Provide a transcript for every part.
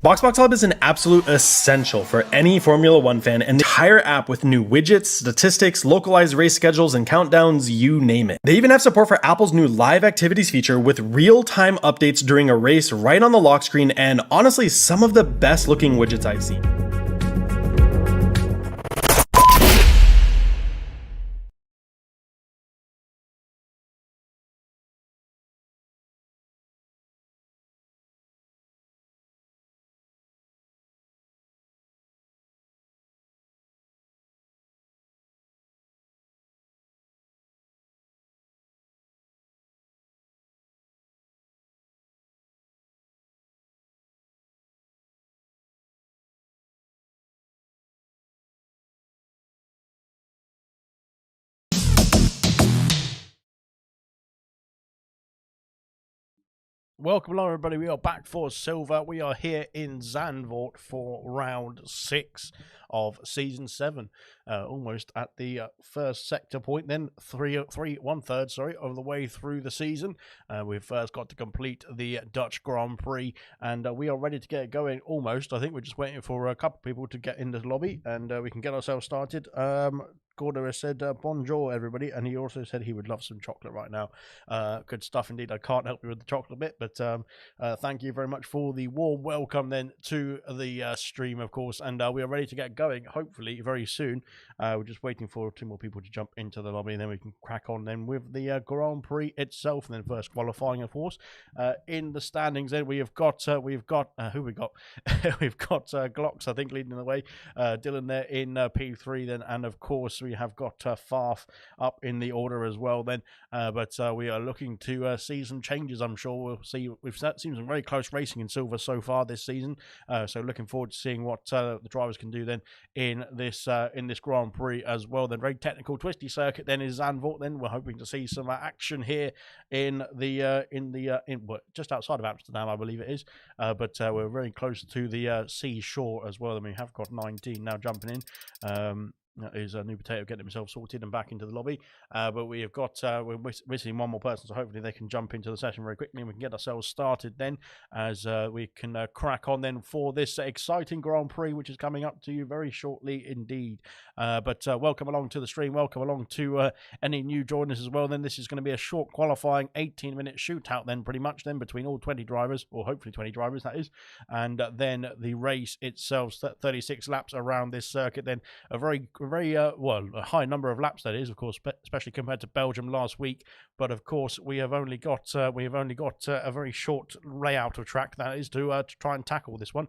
BoxBox Hub is an absolute essential for any Formula One fan, and the entire app with new widgets, statistics, localized race schedules, and countdowns, you name it. They even have support for Apple's new live activities feature with real-time updates during a race right on the lock screen, and honestly, some of the best looking widgets I've seen. Welcome along, everybody. We are back for silver. We are here in Zandvoort for round 6 of season 7. Almost at the first sector point, then one third of the way through the season. We've first got to complete the Dutch Grand Prix, and we are ready to get going almost. I think we're just waiting for a couple of people to get in the lobby, and we can get ourselves started. Gordo has said bonjour, everybody, and he also said he would love some chocolate right now. Good stuff indeed. I can't help you with the chocolate bit, but thank you very much for the warm welcome then to the stream, of course, and we are ready to get going, hopefully, very soon. We're just waiting for 2 more people to jump into the lobby, and then we can crack on then with the Grand Prix itself, and then first qualifying, of course. In the standings then, we've got who we got? We've got Glocks, I think, leading the way. Dylan there in P3 then, and of course we have got Farf up in the order as well then, but we are looking to see some changes. I'm sure we'll see. We've seen some very close racing in silver so far this season, so looking forward to seeing what the drivers can do then in this Grand Prix as well. Then very technical twisty circuit then is Zandvoort. Then we're hoping to see some action here in just outside of Amsterdam, I believe it is, but we're very close to the seashore as well. And we have got 19 now jumping in. That is a new potato getting himself sorted and back into the lobby. But we have got, we're missing one more person, so hopefully they can jump into the session very quickly and we can get ourselves started then, as we can crack on then for this exciting Grand Prix, which is coming up to you very shortly indeed. But welcome along to the stream, welcome along to any new joiners as well. Then this is going to be a short qualifying 18-minute shootout then, pretty much then, between all 20 drivers, or hopefully 20 drivers that is, and then the race itself, 36 laps around this circuit then. A very a high number of laps that is, of course, especially compared to Belgium last week. But of course, we have only got a very short layout of track that is to try and tackle this one.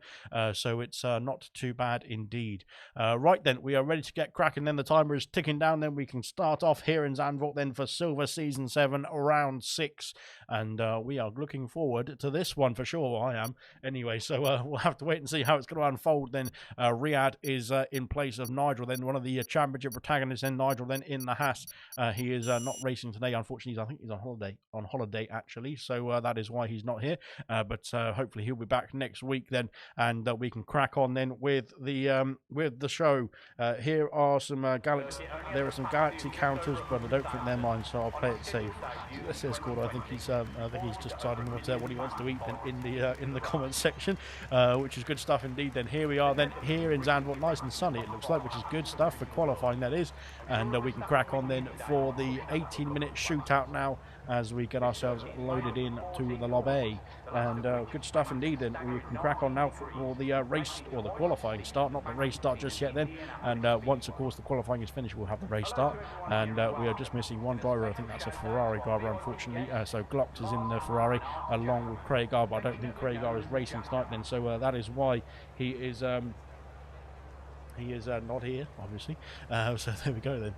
So it's not too bad indeed. Right then, we are ready to get cracking. Then the timer is ticking down. Then we can start off here in Zandvoort then for silver season 7 round 6, and we are looking forward to this one for sure. I am anyway. So we'll have to wait and see how it's going to unfold. Then Riyadh is in place of Nigel. Then one of the championship protagonists, then Nigel then in the Haas. He is not racing today, unfortunately. I think he's on holiday actually, so that is why he's not here, but hopefully he'll be back next week then, and we can crack on then with the show. Here are some galaxy counters, but I don't think they're mine, so I'll play it safe. This is cool. I think he's just deciding what he wants to eat in the comments section, which is good stuff indeed. Then here we are then here in Zandvoort, nice and sunny it looks like, which is good stuff for qualifying that is, and we can crack on then for the 18-minute shootout now as we get ourselves loaded in to the lobby, and good stuff indeed. Then we can crack on now for the race, or the qualifying start, not the race start just yet then, and once of course the qualifying is finished we'll have the race start, and we are just missing one driver. I think that's a Ferrari driver, unfortunately, so Glocks is in the Ferrari along with Craig R, but I don't think Craig R is racing tonight then, so that is why he is not here, obviously. So there we go then.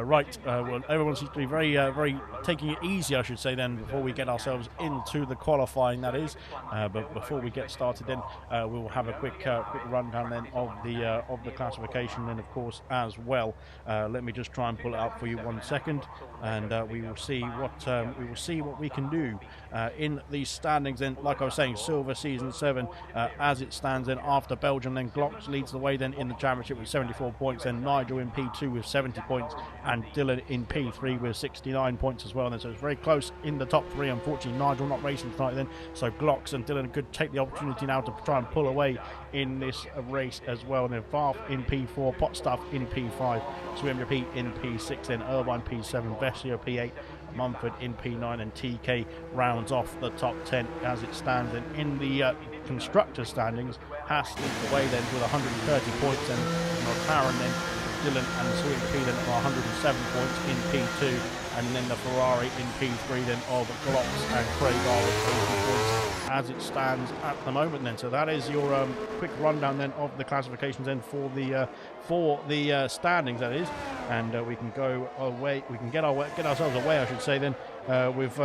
Right, well, everyone seems to be very taking it easy, I should say, then, before we get ourselves into the qualifying, that is. But before we get started, then we will have a quick rundown then of the classification, then, of course, as well. Let me just try and pull it up for you 1 second, and we will see what we can do in these standings. Then, like I was saying, silver season 7 as it stands. Then after Belgium, then Glocks leads the way then in the championship with 74 points, then Nigel in P2 with 70 points, and Dylan in P3 with 69 points as well. And so it's very close in the top 3. Unfortunately, Nigel not racing tonight then, so Glocks and Dylan could take the opportunity now to try and pull away in this race as well. And then Farf in P4, Potstuff in P5, Swimmer P in P6, then Irvine P7, Vessia P8, Mumford in P9, and TK rounds off the top 10 as it stands. And in the constructor standings, Haas leads the way then with 130 points, and McLaren then, Dylan and Sweet P then are 107 points in P2, and then the Ferrari in P3 then of Glocks and Craig R with 80 points as it stands at the moment then. So that is your quick rundown then of the classifications then for the standings, that is, and we can go away, we can get ourselves away, I should say, then with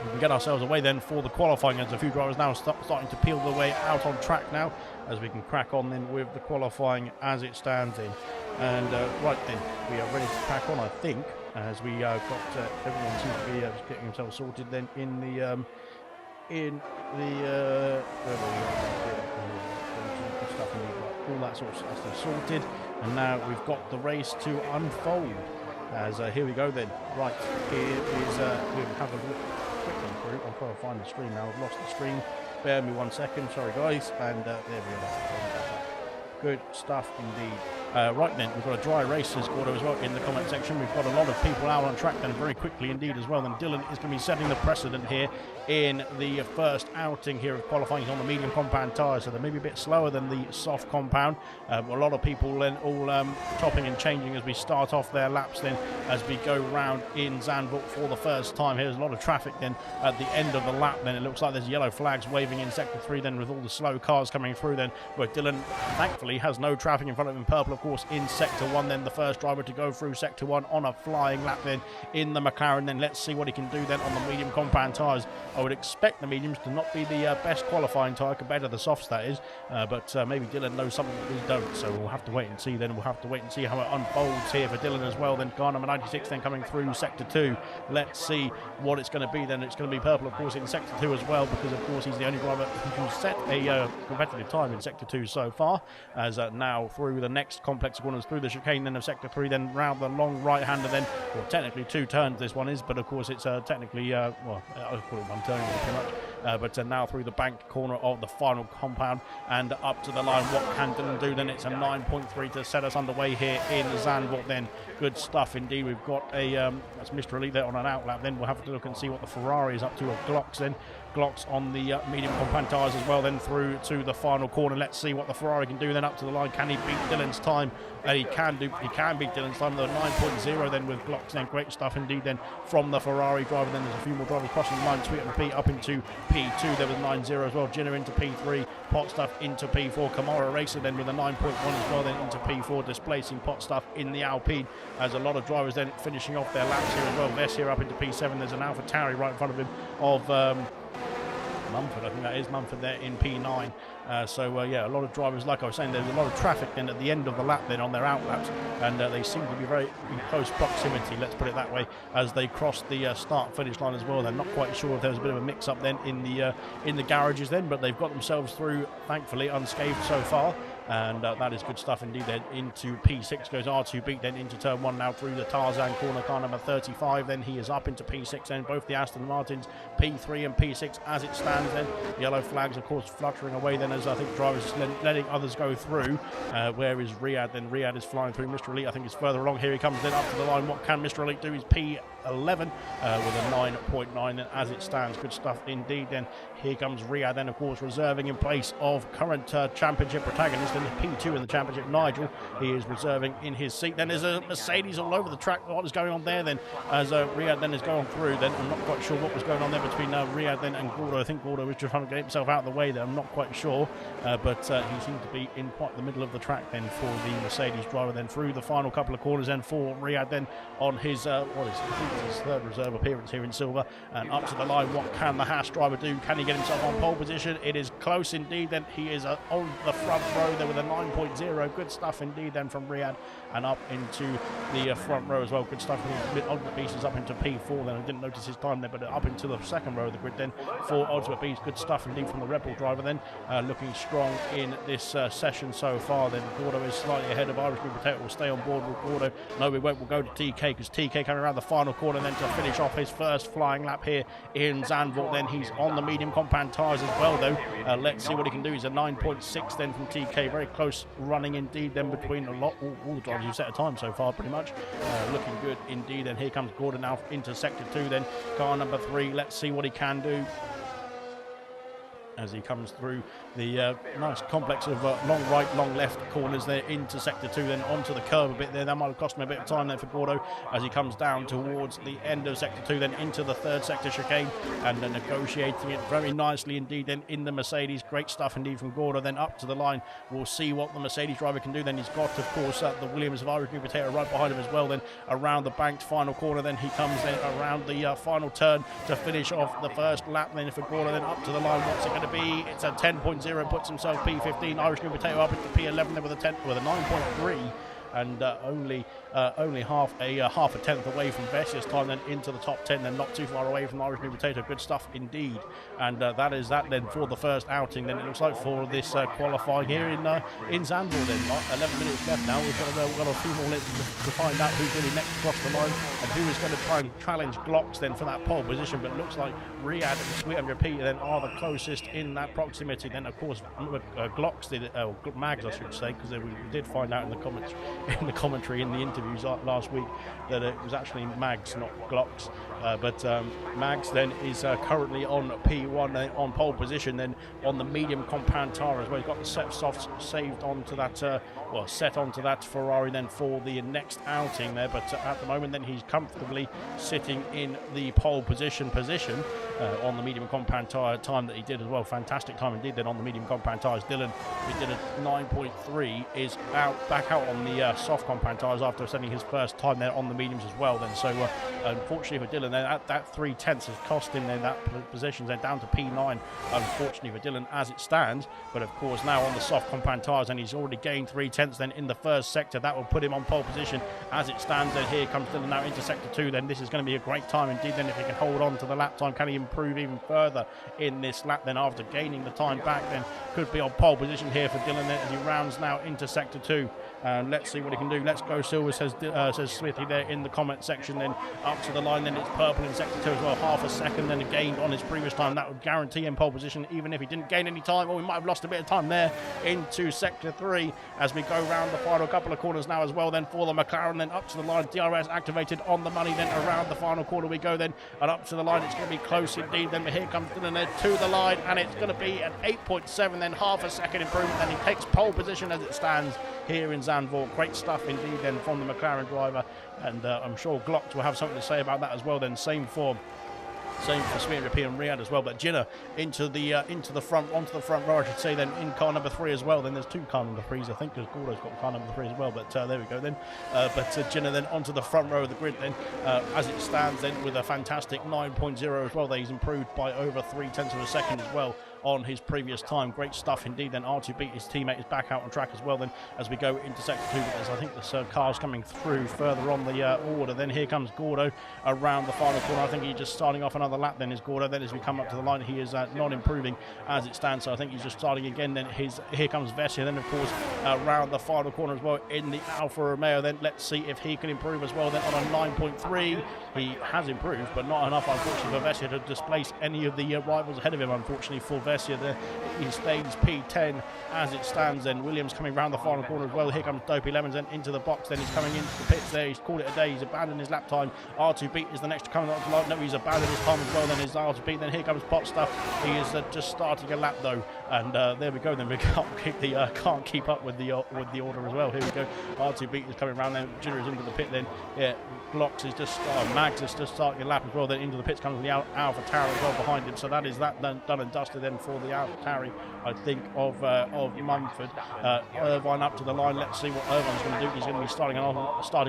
we can get ourselves away then for the qualifying. There's a few drivers now starting to peel their way out on track now, as we can crack on then with the qualifying as it stands in. And right then, we are ready to crack on, I think, as we got everyone seems to be just getting themselves sorted then in in the stuff and all that sort of stuff sorted, and now we've got the race to unfold. As here we go then. Right, here is we'll have a quick one through. I'll try to find the stream now. I've lost the stream. Bear me 1 second. Sorry guys. And there we are. Good stuff indeed. Right then, we've got a dry race, says Gordo, as well in the comment section. We've got a lot of people out on track then very quickly indeed as well. Then Dylan is going to be setting the precedent here in the first outing here of qualifying. He's on the medium compound tyres, so they're maybe a bit slower than the soft compound. A lot of people then all topping and changing as we start off their laps then as we go round in Zandvoort for the first time. Here's a lot of traffic then at the end of the lap. Then it looks like there's yellow flags waving in sector 3 then with all the slow cars coming through then, where Dylan thankfully has no traffic in front of him. Purple of course in sector 1 then, the first driver to go through sector 1 on a flying lap then in the McLaren. Then let's see what he can do then on the medium compound tyres. I would expect the mediums to not be the best qualifying tyre compared to the softs, that is, but maybe Dylan knows something that we don't, so we'll have to wait and see then. We'll have to wait and see how it unfolds here for Dylan as well. Then car number 96 then coming through sector 2. Let's see what it's going to be then. It's going to be Purple of course in sector 2 as well, because of course he's the only driver who can set a competitive time in sector 2 so far. As now through the next complex corners, through the chicane then of sector 3, then round the long right hander then, well technically 2 turns this one is, but of course it's technically well I'll call it 1 turn pretty much, but now through the bank corner of the final compound and up to the line. What can Dylan do then? It's a 9.3 to set us underway here in Zandvoort then. Good stuff indeed. We've got a that's Mr. Elite there on an outlap. Then we'll have to look and see what the Ferrari is up to, of Glocks then. Glocks on the medium compound tyres as well then through to the final corner. Let's see what the Ferrari can do then up to the line. Can he beat Dylan's time? He can beat Dylan's time. The 9.0 then with Glocks then. Great stuff indeed then from the Ferrari driver. Then there's a few more drivers crossing the line. Sweet and P up into P2 there with 9.0 as well. Jenner into P3. Pot Stuff into P4. Kamara Racer then with a 9.1 as well then into P4, displacing Pot Stuff in the Alpine. As a lot of drivers then finishing off their laps here as well. Vess here up into P7. There's an Alpha Tauri right in front of him of Mumford, I think that is Mumford there in P9. So yeah, a lot of drivers, like I was saying, there's a lot of traffic then at the end of the lap then on their outlaps, and they seem to be very in close proximity, let's put it that way, as they cross the start finish line as well. They're not quite sure if there's a bit of a mix up then in the garages then, but they've got themselves through thankfully unscathed so far. And that is good stuff indeed. Then into P6 goes R2 Beat, then into turn 1 now through the Tarzan corner, car number 35. Then he is up into P6, then both the Aston Martins P3 and P6 as it stands. Then yellow flags of course fluttering away then as I think drivers letting others go through. Where is Riyadh? Then Riyadh is flying through. Mr. Elite I think is further along. Here he comes then up to the line. What can Mr. Elite do? He's P11 with a 9.9 then as it stands. Good stuff indeed. Then here comes Riyadh then of course reserving in place of current championship protagonist in the P2 in the championship, Nigel. He is reserving in his seat. Then there's a Mercedes all over the track. What is going on there then as Riyadh then is going through then? I'm not quite sure what was going on there between Riyadh then and Gordo. I think Gordo was just trying to get himself out of the way there. I'm not quite sure, but he seemed to be in quite the middle of the track then for the Mercedes driver. Then through the final couple of corners then for Riyadh then on his his third reserve appearance here in silver, and up to the line. What can the Haas driver do? Can he get himself on pole position? It is close indeed. Then he is on the front row there with a 9.0. Good stuff indeed then from Riyadh, and up into the front row as well. Good stuff. Ultimate Beast is up into P4 then. I didn't notice his time there, but up into the second row of the grid then for Ultimate Beast. Good stuff indeed from the Red Bull driver then, looking strong in this session so far. Then Gordo is slightly ahead of Irish Green Potato. Will stay on board with Gordo. No, we won't. We'll go to TK because TK coming around the final corner then to finish off his first flying lap here in Zandvoort. Then he's on the medium compound tyres as well though. Let's see what he can do. He's a 9.6 then from TK. Very close running indeed then between all the drivers who've set a time so far pretty much. Looking good indeed. And here comes Gordon now into sector 2 then, car number 3. Let's see what he can do as he comes through the nice complex of long right, long left corners there into sector 2, then onto the curve a bit there. That might have cost him a bit of time there for Gordo as he comes down towards the end of sector 2, then into the third sector chicane, and then negotiating it very nicely indeed then in the Mercedes. Great stuff indeed from Gordo. Then up to the line. We'll see what the Mercedes driver can do. Then he's got, of course, the Williams of Irish Green Potato right behind him as well. Then around the banked final corner. Then he comes then around the final turn to finish off the first lap. Then for Gordo, then up to the line. What's it going to be? It's a 10.0, puts himself P15. Irish Green Potato up into P11 then with a 9.3. and only half a tenth away from Vessia's time, then into the top 10, then not too far away from Irish New Potato. Good stuff indeed. And that is that then for the first outing. Then it looks like for this qualifying here in Zandvoort. Then 11 minutes left now. We've got a few more minutes to find out who's really next across the line and who is going to try and challenge Glocks then for that pole position. But it looks like Riyadh and Sweet MVP then are the closest in that proximity. Then of course Glocks did Mags, I should say, because we did find out in the commentary in the interviews last week that it was actually Mags, not Glocks. But Mags then is currently on P1 on pole position, then on the medium compound tire as well. He's got the softs saved onto that, set onto that Ferrari then for the next outing there. But at the moment then he's comfortably sitting in the pole position on the medium compound tire time that he did as well. Fantastic time indeed then on the medium compound tires. Dylan, who did a 9.3, is back out on the soft compound tires after sending his first time there on the mediums as well then. So unfortunately for Dylan, then that 3/10 has cost him then that position. They're down to P9, unfortunately for Dylan as it stands. But of course now on the soft compound tires, and he's already gained 3/10 then in the first sector. That will put him on pole position as it stands. Then here comes Dylan now into sector 2. Then this is going to be a great time indeed then if he can hold on to the lap time. Can he improve even further in this lap then after gaining the time back? Then could be on pole position here for Dylan then as he rounds now into sector 2. Let's see what he can do. Let's go Silver, says Smithy there in the comment section. Then up to the line, then it's purple in sector 2 as well. Half a second then gained on his previous time. That would guarantee him pole position even if he didn't gain any time, or we might have lost a bit of time there into sector 3 as we go round the final couple of corners now as well then for the McLaren. Then up to the line, DRS activated on the money. Then around the final corner we go then, and up to the line. It's going to be close indeed then, but here comes Dylan there to the line, and it's going to be an 8.7, then half a second improvement. Then he takes pole position as it stands here in Zandvoort. Great stuff indeed then from the McLaren driver, and I'm sure Glocks will have something to say about that as well then. Same for Sweet MVP and Riyadh as well. But Jinnah onto the front row, I should say, then in car number 3 as well. Then there's 2 car number 3s, I think, because Gordo's got car number 3 as well. But there we go then. But Jinnah then onto the front row of the grid then as it stands then with a fantastic 9.0 as well. That he's improved by over 0.3 of a second as well on his previous time. Great stuff indeed then. R2 beat his teammate is back out on track as well then as we go into sector 2. But I think this car's coming through further on the order. Then here comes Gordo around the final corner. I think he's just starting off another lap then is Gordo. Then as we come up to the line, he is not improving as it stands, so I think he's just starting again. Then here comes Vessia. Then of course around the final corner as well in the Alfa Romeo. Then let's see if he can improve as well then on a 9.3. He has improved, but not enough unfortunately for Vessia to displace any of the rivals ahead of him. Unfortunately for Vessia, there he stays P10 as it stands. Then Williams coming round the final corner as well. Here comes Dopey Lemons then into the box. Then he's coming into the pits there. He's called it a day. He's abandoned his lap time. R2 beat is the next to come on the line. No, he's abandoned his time as well. Then is R2 beat. Then here comes Pot Stuff. He is just starting a lap though, and there we go. Then we can't keep up with the order as well. Here we go. R2 beat is coming round. Then Jinnah is into the pit. Then yeah, Glocks is just Mags is just starting a lap as well. Then into the pits comes the Alpha Tauri as well behind him. So that is that done and dusted then for the Alpha Tauri, I think, of Mumford. Irvine up to the line. Let's see what Irvine's going to do. He's going to be starting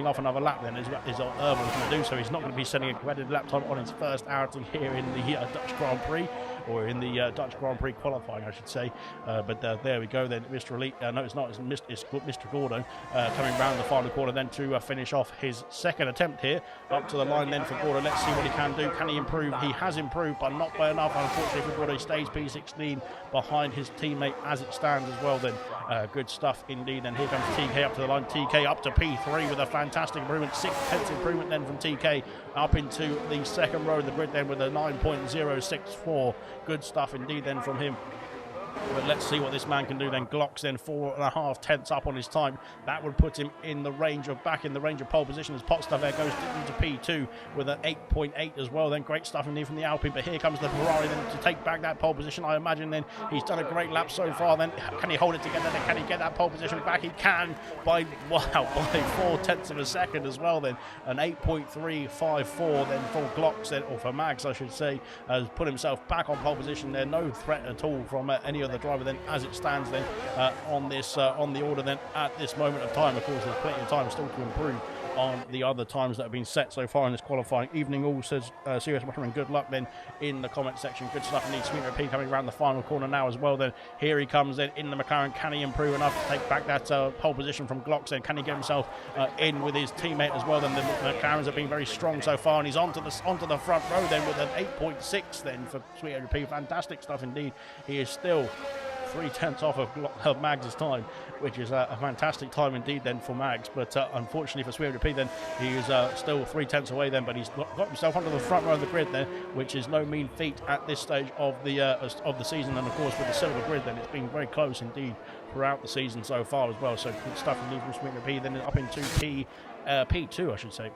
off another lap then is what Irvine's going to do. So he's not going to be sending a competitive lap time on his first outing here in the Dutch Grand Prix, or in the Dutch Grand Prix qualifying, I should say. But there we go then. Mr. Elite, no, it's not. It's Mr. Gordo coming round the final corner then to finish off his second attempt here. Up to the line then for Gordo. Let's see what he can do. Can he improve? He has improved, but not by enough. Unfortunately for Gordo, he stays P16 behind his teammate as it stands as well then. Good stuff indeed. And here comes TK up to the line. TK up to P3 with a fantastic improvement. 6/10 improvement then from TK up into the second row of the grid then with a 9.064. Good stuff indeed then from him. But let's see what this man can do then. Glocks then 4.5 up on his time. That would put him in the range of pole position as Potstuff there goes into P2 with an 8.8 as well. Then great stuff indeed from the Alpine. But here comes the Ferrari then to take back that pole position. I imagine then he's done a great lap so far. Then can he hold it together? Then can he get that pole position back? He can by 0.4 of a second as well. Then an 8.354 then for Glocks then, or for Mags I should say, has put himself back on pole position there. No threat at all from any other driver then as it stands then on the order then at this moment of time. Of course there's plenty of time still to improve on the other times that have been set so far in this qualifying evening. All says serious mushroom, good luck then in the comment section. Good stuff indeed. Sweet P coming around the final corner now as well. Then here he comes then in the McLaren. Can he improve enough to take back that pole position from Glocks? Then can he get himself in with his teammate as well? Then the McLarens have been very strong so far, and he's onto the front row then with an 8.6 then for Sweet P. Fantastic stuff indeed. He is still 3/10 off of Mags' time, which is a fantastic time indeed then for Mags, but unfortunately for Sweet P then he is still 3/10 away then, but he's got himself onto the front row of the grid then, which is no mean feat at this stage of the season. And of course with the silver grid then, it's been very close indeed throughout the season so far as well. So good stuff indeed from Sweet P. Then up into P2 I should say.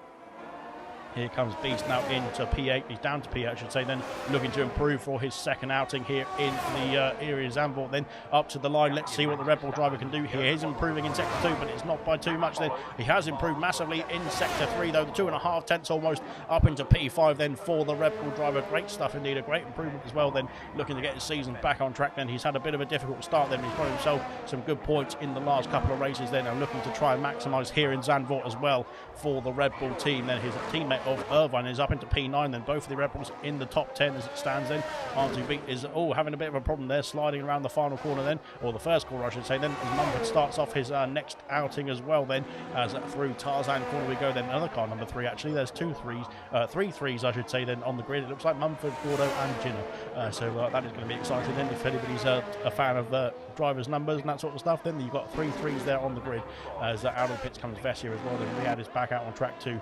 Here comes Beast now into P8. He's down to P8, I should say, then looking to improve for his second outing here in the area Zandvoort. Then up to the line. Let's see what the Red Bull driver can do here. He's improving in Sector 2, but it's not by too much then. He has improved massively in Sector 3, though. 2.5 tenths almost up into P5 then for the Red Bull driver. Great stuff indeed. A great improvement as well then. Looking to get his season back on track then. He's had a bit of a difficult start then. He's got himself some good points in the last couple of races then. And looking to try and maximise here in Zandvoort as well for the Red Bull team. Then his teammate of Irvine is up into P9 then. Both of the Red Bulls in the top 10 as it stands then. R2B is having a bit of a problem there, sliding around the final corner then, or the first corner I should say then, as Mumford starts off his next outing as well then, as through Tarzan corner we go then. Another car number 3 actually. There's three threes I should say then on the grid. It looks like Mumford, Gordo and Ginner. So that is going to be exciting then. If anybody's a fan of drivers' numbers and that sort of stuff, then you've got 3 threes there on the grid. As out of the pits comes Vessier as well. Then Riyadh is back out on track to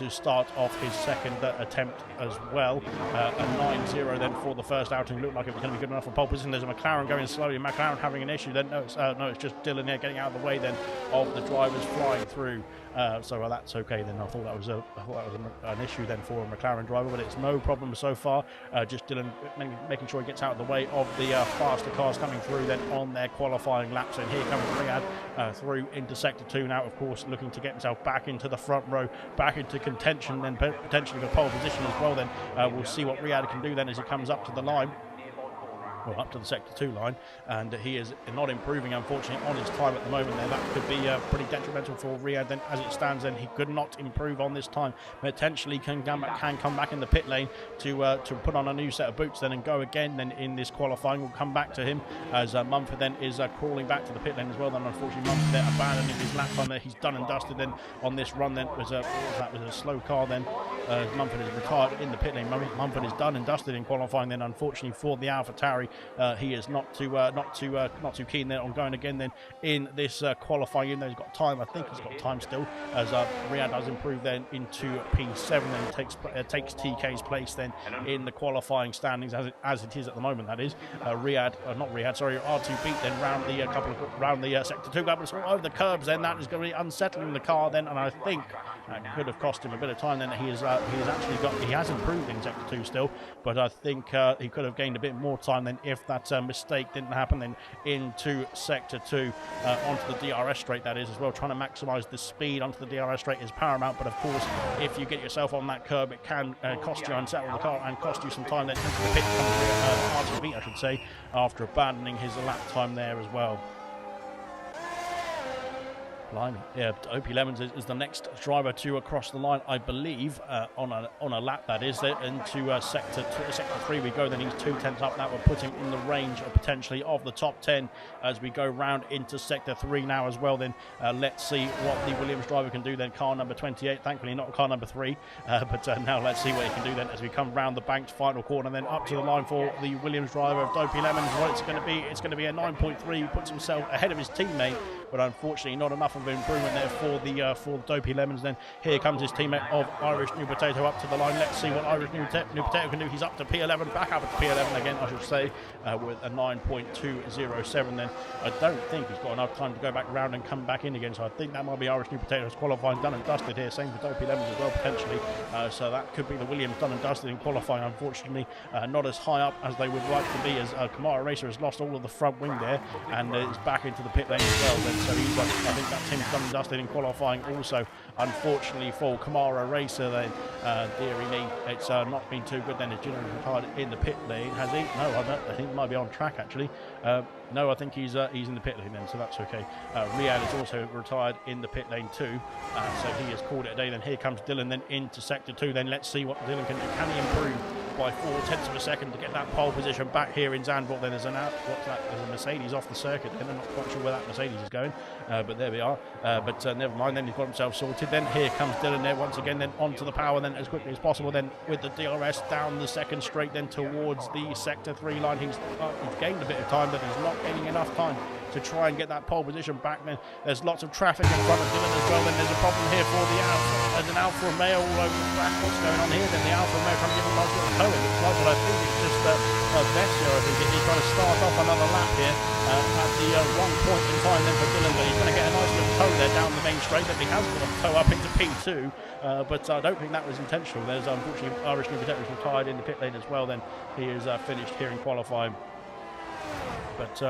start off his second attempt as well. A 9-0 then for the first outing. Looked like it was going to be good enough for pole position. There's a McLaren going slowly. McLaren having an issue then. No, it's just Dylan here getting out of the way then of the drivers flying through. So that's okay then. I thought that was an issue then for a McLaren driver, but it's no problem so far. Just Dylan making sure he gets out of the way of the faster cars coming through then on their qualifying laps. And here comes Riyadh through into Sector 2 now, of course, looking to get himself back into the front row, back into contention, then potentially the pole position as well. Then we'll see what Riyadh can do then as he comes up to the line. Well, up to the Sector 2 line, and he is not improving unfortunately on his time at the moment there. That could be pretty detrimental for Riyadh then as it stands. Then he could not improve on this time. Potentially can come back in the pit lane to put on a new set of boots then and go again then in this qualifying. We'll come back to him as Mumford then is crawling back to the pit lane as well. Then unfortunately Mumford there abandoning his lap time there. He's done and dusted then on this run then. Was a slow car then. Mumford is retired in the pit lane. Mumford is done and dusted in qualifying then, unfortunately for the AlphaTauri. He is not too keen there on going again then in this qualifying, even though he's got time. I think he's got time still, as Riyadh does improve then into P7 and takes TK's place then in the qualifying standings as it is at the moment. That is R2B then round the Sector 2 gap, but over the curbs then. That is going to be unsettling the car then, and I think that could have cost him a bit of time then. He has improved in Sector 2 still, but I think he could have gained a bit more time then if that mistake didn't happen then into Sector 2 onto the DRS straight, that is, as well. Trying to maximise the speed onto the DRS straight is paramount, but of course if you get yourself on that curb it can cost you, unsettle the car and cost you some time then. Into the pit comes RTB I should say, after abandoning his lap time there as well. Blimey. Yeah, Opie Lemons is the next driver to cross the line, I believe, on a lap, that is. Into Sector 3 we go, then he's 2 tenths up. That will put him in the range potentially of the top 10 as we go round into Sector 3 now as well. Then let's see what the Williams driver can do then. Car number 28, thankfully not car number 3, but now let's see what he can do then as we come round the banked final corner, then up to the line for the Williams driver of Dopey Lemons. Well, it's going to be a 9.3. He puts himself ahead of his teammate, but unfortunately not enough of improvement there for the Dopey Lemons. Then here comes his teammate of Irish New Potato up to the line. Let's see what Irish New Potato can do. He's up to P11, back up to P11 again I should say, with a 9.207 then. I don't think he's got enough time to go back round and come back in again, so I think that might be Irish New Potatoes qualifying done and dusted here. Same for Dopey Lemons as well potentially, so that could be the Williams done and dusted in qualifying. Unfortunately not as high up as they would like to be, as Kamara Racer has lost all of the front wing there and is back into the pit lane as well then. So I think that's that's him done and dusted in qualifying also. Unfortunately for Kamara Racer then, dearie me, it's not been too good then. Is Gino retired in the pit lane? Has he? No, I think he might be on track actually. No, I think he's in the pit lane then, so that's okay. Riyadh is also retired in the pit lane too, so he has called it a day. Then here comes Dylan then into sector 2. Then let's see what Dylan can do. Can he improve by 0.4 of a second to get that pole position back here in Zandvoort? Then there's there's a Mercedes off the circuit. Then I'm not quite sure where that Mercedes is going, but there we are. But never mind. Then he's got himself sorted. Then here comes Dylan there once again. Then onto the power. Then as quickly as possible. Then with the DRS down the second straight. Then towards the sector 3 line. He's gained a bit of time, but he's not gaining enough time to try and get that pole position back. Then there's lots of traffic in front of Dylan as well. Then there's a problem here for the Alfa. There's an Alfa Romeo all over the track. What's going on here? Then the Alfa Romeo trying to give him a nice little toe, it looks like, but I think it's just Vessia. I think he's trying to start off another lap here at the one point in time then for Dylan, but he's going to get a nice little toe there down the main straight. Then he has got a toe up into P2, but I don't think that was intentional. There's unfortunately Irish New Protectors retired in the pit lane as well. Then he is finished here in qualifying. But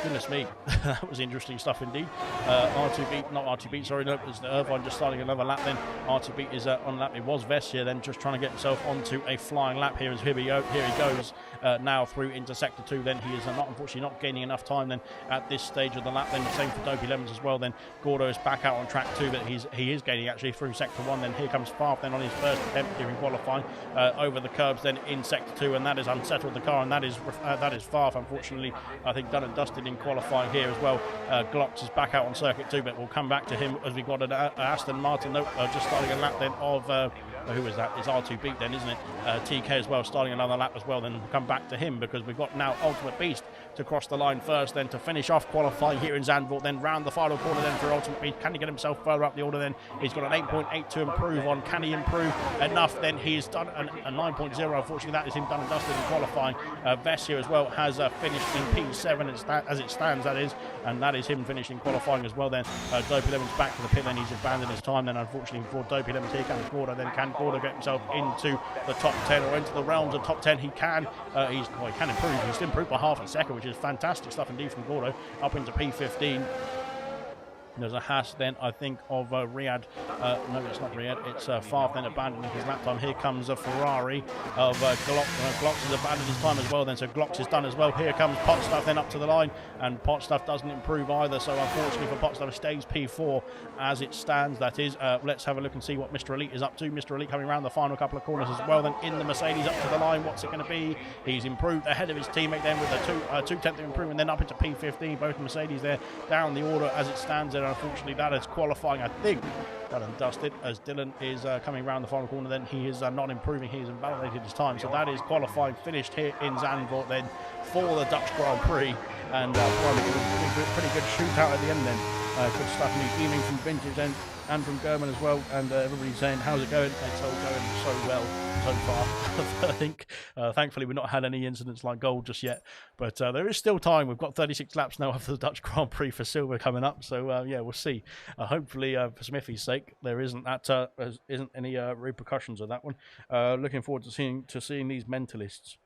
goodness me, that was interesting stuff indeed. Sorry, no, it was Irvine just starting another lap. Then R2B is on lap. It was Vessia then just trying to get himself onto a flying lap here. As here he goes now through into sector 2. Then he is unfortunately not gaining enough time then at this stage of the lap. Then the same for Dopey Lemons as well. Then Gordo is back out on track 2, but he is gaining actually through sector 1. Then here comes Farf then on his first attempt during qualifying over the curbs then in sector 2, and that has unsettled the car, and that is Farf. Unfortunately, I think done and dusted in qualifying here as well. Glocks is back out on circuit 2, but we'll come back to him as we got an Aston Martin. Just starting a lap then of who was that? It's R2B then, isn't it? TK as well, starting another lap as well. Then we'll come back to him because we've got now Ultimate Beast to cross the line first, then to finish off qualifying here in Zandvoort. Then round the final corner then for Ultimate Beast. Can he get himself further up the order? Then he's got an 8.8 to improve on. Can he improve enough? Then he's done a 9.0. Unfortunately, that is him done and dusted in qualifying. Vessia as well has finished in P7 as it stands, that is, and that is him finishing qualifying as well. Then Dopey Lemons back to the pit. Then he's abandoned his time. Then unfortunately for Dopey Lemons, here comes Gordo. Then can Gordo get himself into the top 10 or into the realms of top 10? He can. He can improve. He's improved by half a second, which is fantastic stuff indeed from Gordo, up into P15. There's a hash then, I think, of Riyadh. No, it's not Riyadh. It's Farf then abandoning his lap time. Here comes a Ferrari of Glocks has abandoned his time as well then, so Glocks is done as well. Here comes Potstuff then up to the line, and Potstuff doesn't improve either, so unfortunately for Potstuff, it stays P4 as it stands, that is. Let's have a look and see what Mr. Elite is up to. Mr. Elite coming around the final couple of corners as well then in the Mercedes up to the line. What's it going to be? He's improved ahead of his teammate then with a 2/10 improvement, then up into P15. Both Mercedes there down the order as it stands there. Unfortunately, that is qualifying, I think, done and dusted as Dylan is coming around the final corner. Then he is not improving. He has invalidated his time, so that is qualifying finished here in Zandvoort then for the Dutch Grand Prix, and pretty good shootout at the end then. Good stuff indeed, beaming from Vintage and from German as well, and everybody's saying how's it going? It's all going so well so far. I think thankfully we've not had any incidents like gold just yet, but there is still time. We've got 36 laps now after the Dutch Grand Prix for silver coming up, so yeah, we'll see. Hopefully for Smithy's sake there isn't any repercussions of that one. Looking forward to seeing these mentalists.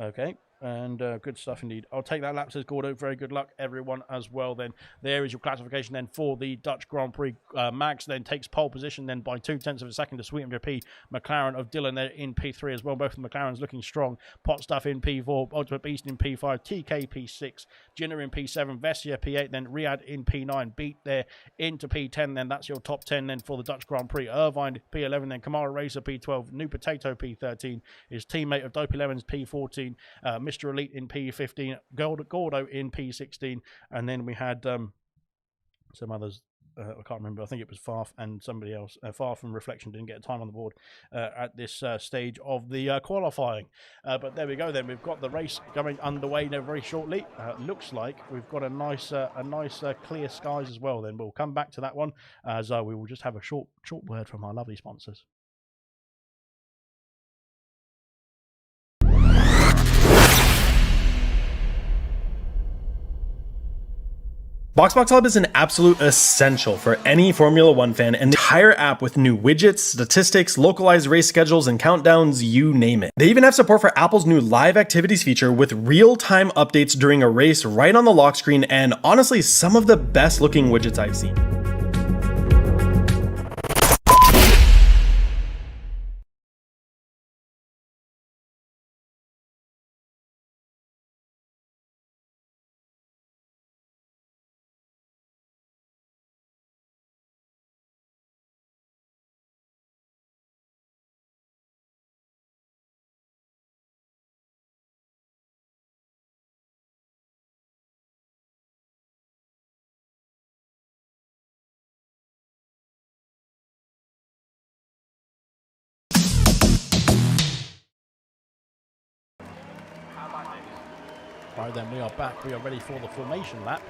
Okay, and good stuff indeed. I'll take that lap, says Gordo. Very good luck, everyone, as well. Then there is your classification then for the Dutch Grand Prix. Max then takes pole position then by 0.2 of a second to sweep him to P. McLaren of Dylan there in P3 as well. Both of the McLarens looking strong. Potstuff in P4, Ultimate Beast in P5, TK P6, Jinner in P7, Vessia P8, then Riyadh in P9, Beat there into P10. Then that's your top 10 then for the Dutch Grand Prix. Irvine P11, then Kamara Racer P12, New Potato P13, his teammate of Dopey Lemons P14, Mr. Elite in P15, Gordo in P16, and then we had some others. I can't remember. I think it was Farf and somebody else. Farf from Reflection didn't get a time on the board at this stage of the qualifying. But there we go. Then we've got the race going underway now very shortly. Looks like we've got a nice clear skies as well. Then we'll come back to that one as we will just have a short word from our lovely sponsors. BoxBox Hub is an absolute essential for any Formula One fan, and the entire app with new widgets, statistics, localized race schedules, and countdowns, you name it. They even have support for Apple's new live activities feature with real-time updates during a race right on the lock screen, and honestly, some of the best looking widgets I've seen. Alright, then we are back. We are ready for the formation lap,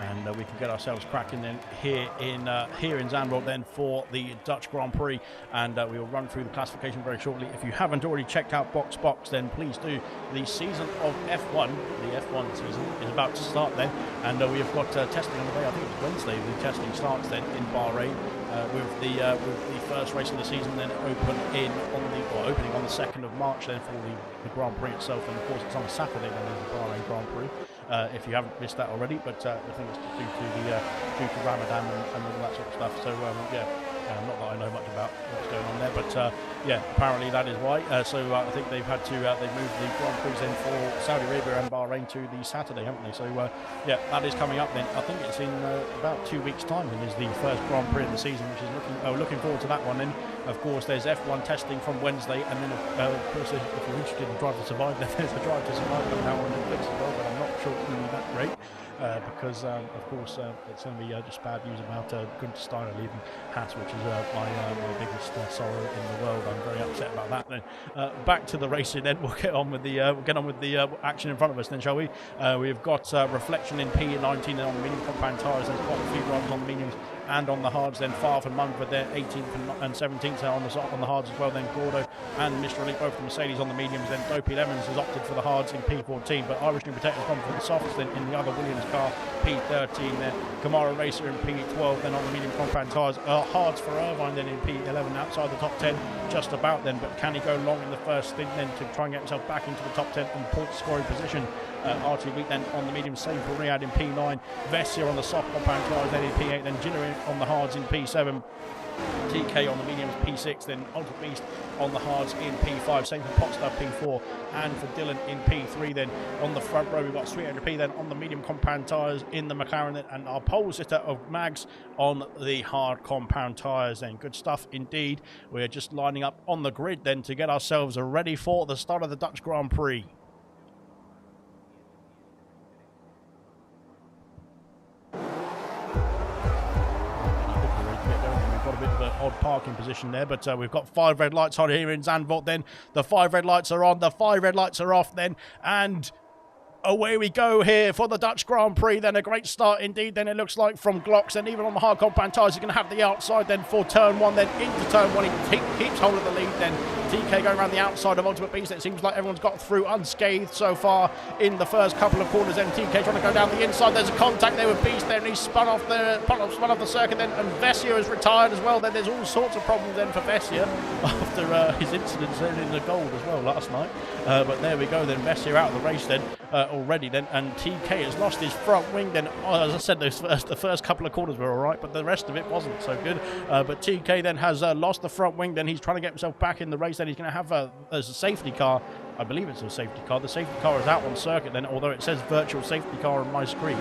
and we can get ourselves cracking then here in Zandvoort then for the Dutch Grand Prix, and we will run through the classification very shortly. If you haven't already checked out BoxBox, then please do. The season of F1, the F1 season, is about to start then, and we have got testing on the way. I think it's Wednesday. The testing starts then in Bahrain. With the first race of the season then opening on the 2nd of March then for the Grand Prix itself, and of course it's on a Saturday then there's the Bahrain Grand Prix. If you haven't missed that already, but I think it's due to Ramadan and all that sort of stuff. So not that I know much about what's going on there, but apparently that is why. So I think they've had to they moved the Grand Prix in for Saudi Arabia and Bahrain to the Saturday, haven't they? So that is coming up then. I think it's in about 2 weeks' time, and is the first Grand Prix of the season, which is looking forward to that one. Then of course there's F1 testing from Wednesday, and then of course if you're interested in Drive to Survive, then there's a Drive to Survive coming out on Netflix as well, but I'm not sure it's going to be that great. Because of course it's going to be just bad news about Gunther Steiner leaving Haas, which is my biggest sorrow in the world. I'm very upset about that. Then back to the racing. Then we'll get on with the action in front of us. Then shall we? We've got reflection in P19 and on the medium compound tyres. There's quite a few drivers on the mediums and on the hards. Then Favre and Mundford, they're 18th and 17th on the hards as well. Then Gordo and Mr. Elite, both the Mercedes on the mediums. Then Dopey Lemons has opted for the hards in P14, but Irish New Potato has gone for the softs. Then in the other Williams car, P13 there. Kamara Racer in P12, then on the medium compound tyres. Hards for Irvine then in P11, outside the top 10 just about then, but can he go long in the first stint then to try and get himself back into the top 10 and point scoring position? RTV then on the medium, same for Riyadh in P9, Vessia on the soft compound tyres then in P8, then Ginner on the hards in P7, TK on the mediums P6, then Ultra Beast on the hards in P5, same for Potstar P4, and for Dylan in P3. Then on the front row we've got Sweet 100p then on the medium compound tyres in the McLaren then, and our pole sitter of Mags on the hard compound tyres then. Good stuff indeed. We're just lining up on the grid then to get ourselves ready for the start of the Dutch Grand Prix. Got a bit of an odd parking position there, but we've got 5 red lights on here in Zandvoort then. The 5 red lights are on, the 5 red lights are off then, and away we go here for the Dutch Grand Prix. Then a great start indeed then, it looks like, from Glocks, and even on the hard compound tyres he's going to have the outside then for turn 1, then into turn 1 he keeps hold of the lead. Then TK going around the outside of Ultimate Beast. It seems like everyone's got through unscathed so far in the first couple of corners. Then TK trying to go down the inside. There's a contact there with Beast there, and he's spun off the circuit then, and Vessia has retired as well. Then there's all sorts of problems then for Vessia after his incidents then in the gold as well last night. But there we go then, Vessia out of the race then already then, and TK has lost his front wing then. As I said, the first couple of corners were alright, but the rest of it wasn't so good. But TK then has lost the front wing. Then he's trying to get himself back in the race. Then he's going to have there's a safety car. I believe it's a safety car. The safety car is out on circuit then, although it says virtual safety car on my screen.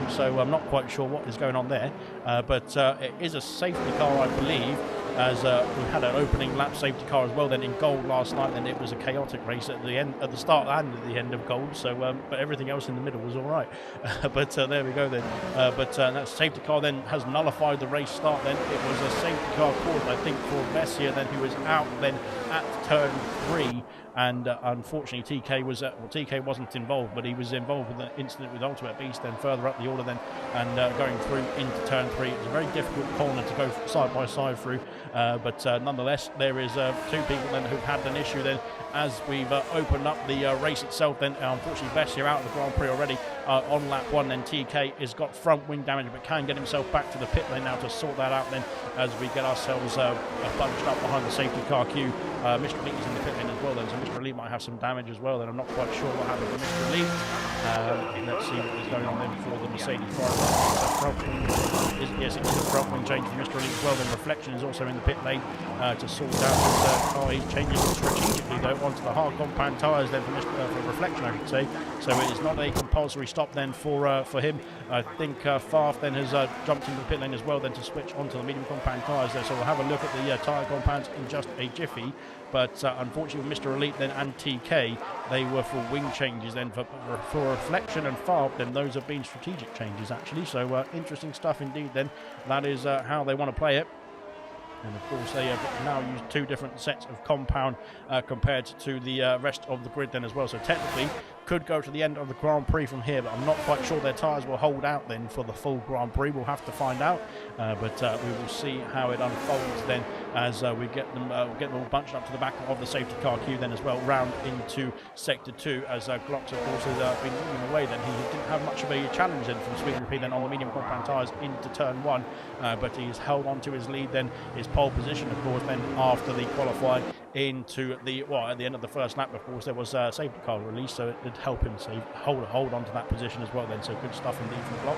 So I'm not quite sure what is going on there. But it is a safety car, I believe, as we had an opening lap safety car as well then in gold last night. Then it was a chaotic race at the start and at the end of gold. So but everything else in the middle was all right. But there we go then. But that safety car then has nullified the race start. Then it was a safety car caused, I think, for Vessia then, who was out then at turn 3. And unfortunately TK wasn't involved, but he was involved with the incident with Ultimate Beast then further up the order then, and going through into turn 3. It's a very difficult corner to go side by side through, but nonetheless there is 2 people then who've had an issue then as we've opened up the race itself then. Unfortunately Vessia out of the Grand Prix already on lap 1. Then TK has got front wing damage, but can get himself back to the pit lane now to sort that out then, as we get ourselves bunched up behind the safety car queue. Mr. Elite is in the pit lane as well then, so Mr. Elite might have some damage as well then. I'm not quite sure what happened to Mr. Elite. Let's see what is going on then for the Mercedes driver. Yes, it is a front wing change for Mr. Elite as well. Then Reflection is also in the pit lane to sort out his car. He's changing strategically though onto the hard compound tyres then for Reflection, I should say. So it is not a compulsory stop then for him. I think Favre then has jumped into the pit lane as well then to switch onto the medium compound tyres there. So we'll have a look at the tyre compounds in just a jiffy. But unfortunately with Mr. Elite then and TK, they were for wing changes then. For Reflection and Favre, then those have been strategic changes actually. So interesting stuff indeed then. That is how they want to play it. And of course they have now used 2 different sets of compound compared to the rest of the grid then as well. So technically could go to the end of the Grand Prix from here, but I'm not quite sure their tyres will hold out then for the full Grand Prix. We'll have to find out, but we will see how it unfolds then as we get them all bunched up to the back of the safety car queue then as well, round into Sector 2 as Glocks, of course, has been moving away then. He didn't have much of a challenge then from Sweden Repeat then on the medium compound tyres into Turn 1, but he's held on to his lead then, his pole position, of course, then after the qualifying into the, well, at the end of the first lap, of course, there was a safety car release, so it did help him hold on to that position as well then, so good stuff indeed from Glock.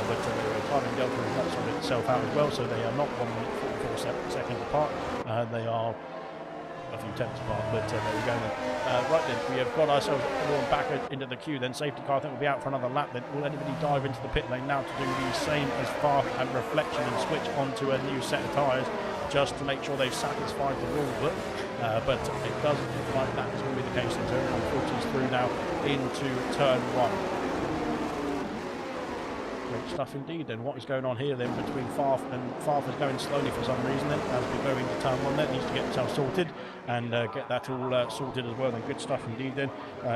But the timing delta has not sorted itself out as well, so they are not 1 minute 44 seconds apart. They are a few tenths apart, but there we go then. Right then, we have got ourselves everyone back into the queue then. Safety car, I think, will be out for another lap then. Will anybody dive into the pit lane now to do the same as Far and Reflection and switch onto a new set of tyres just to make sure they've satisfied the rule book? But it doesn't look like that is going to be the case. So unfortunately, it's through now into Turn 1. Great stuff indeed then. What is going on here then between Farf and Farf is going slowly for some reason then as we go into Turn 1 then. Needs to get himself sorted and get that all sorted as well then. Good stuff indeed then.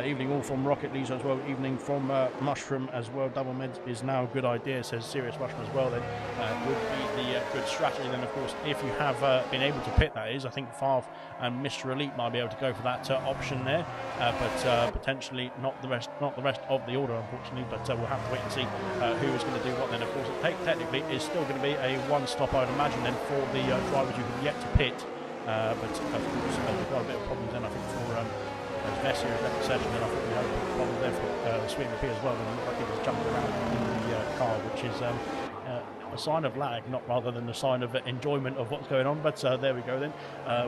Evening all from Rocket Leisure as well. Evening from Mushroom as well. Double meds is now a good idea, says Serious Mushroom as well then. Would be the good strategy then, of course, if you have been able to pit, that is. I think Farf and Mr. Elite might be able to go for that option there, but potentially not the rest of the order, unfortunately. But we'll have to wait and see who is going to do what then. Of course, technically is still going to be a one-stop, I would imagine, then for the drivers who have yet to pit. But of course, we've got a bit of problems then, I think, for as Messi has left the session, then I think we have problems there for Sweden Repeat as well. Then I think he's jumping around in the car, which is a sign of lag, not rather than a sign of enjoyment of what's going on. But there we go then.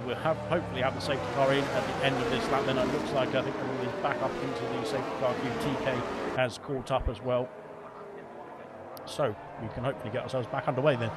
We'll hopefully have the safety car in at the end of this lap. Then it looks like I think everybody's back up into the safety car queue. TK has caught up as well. So we can hopefully get ourselves back underway then.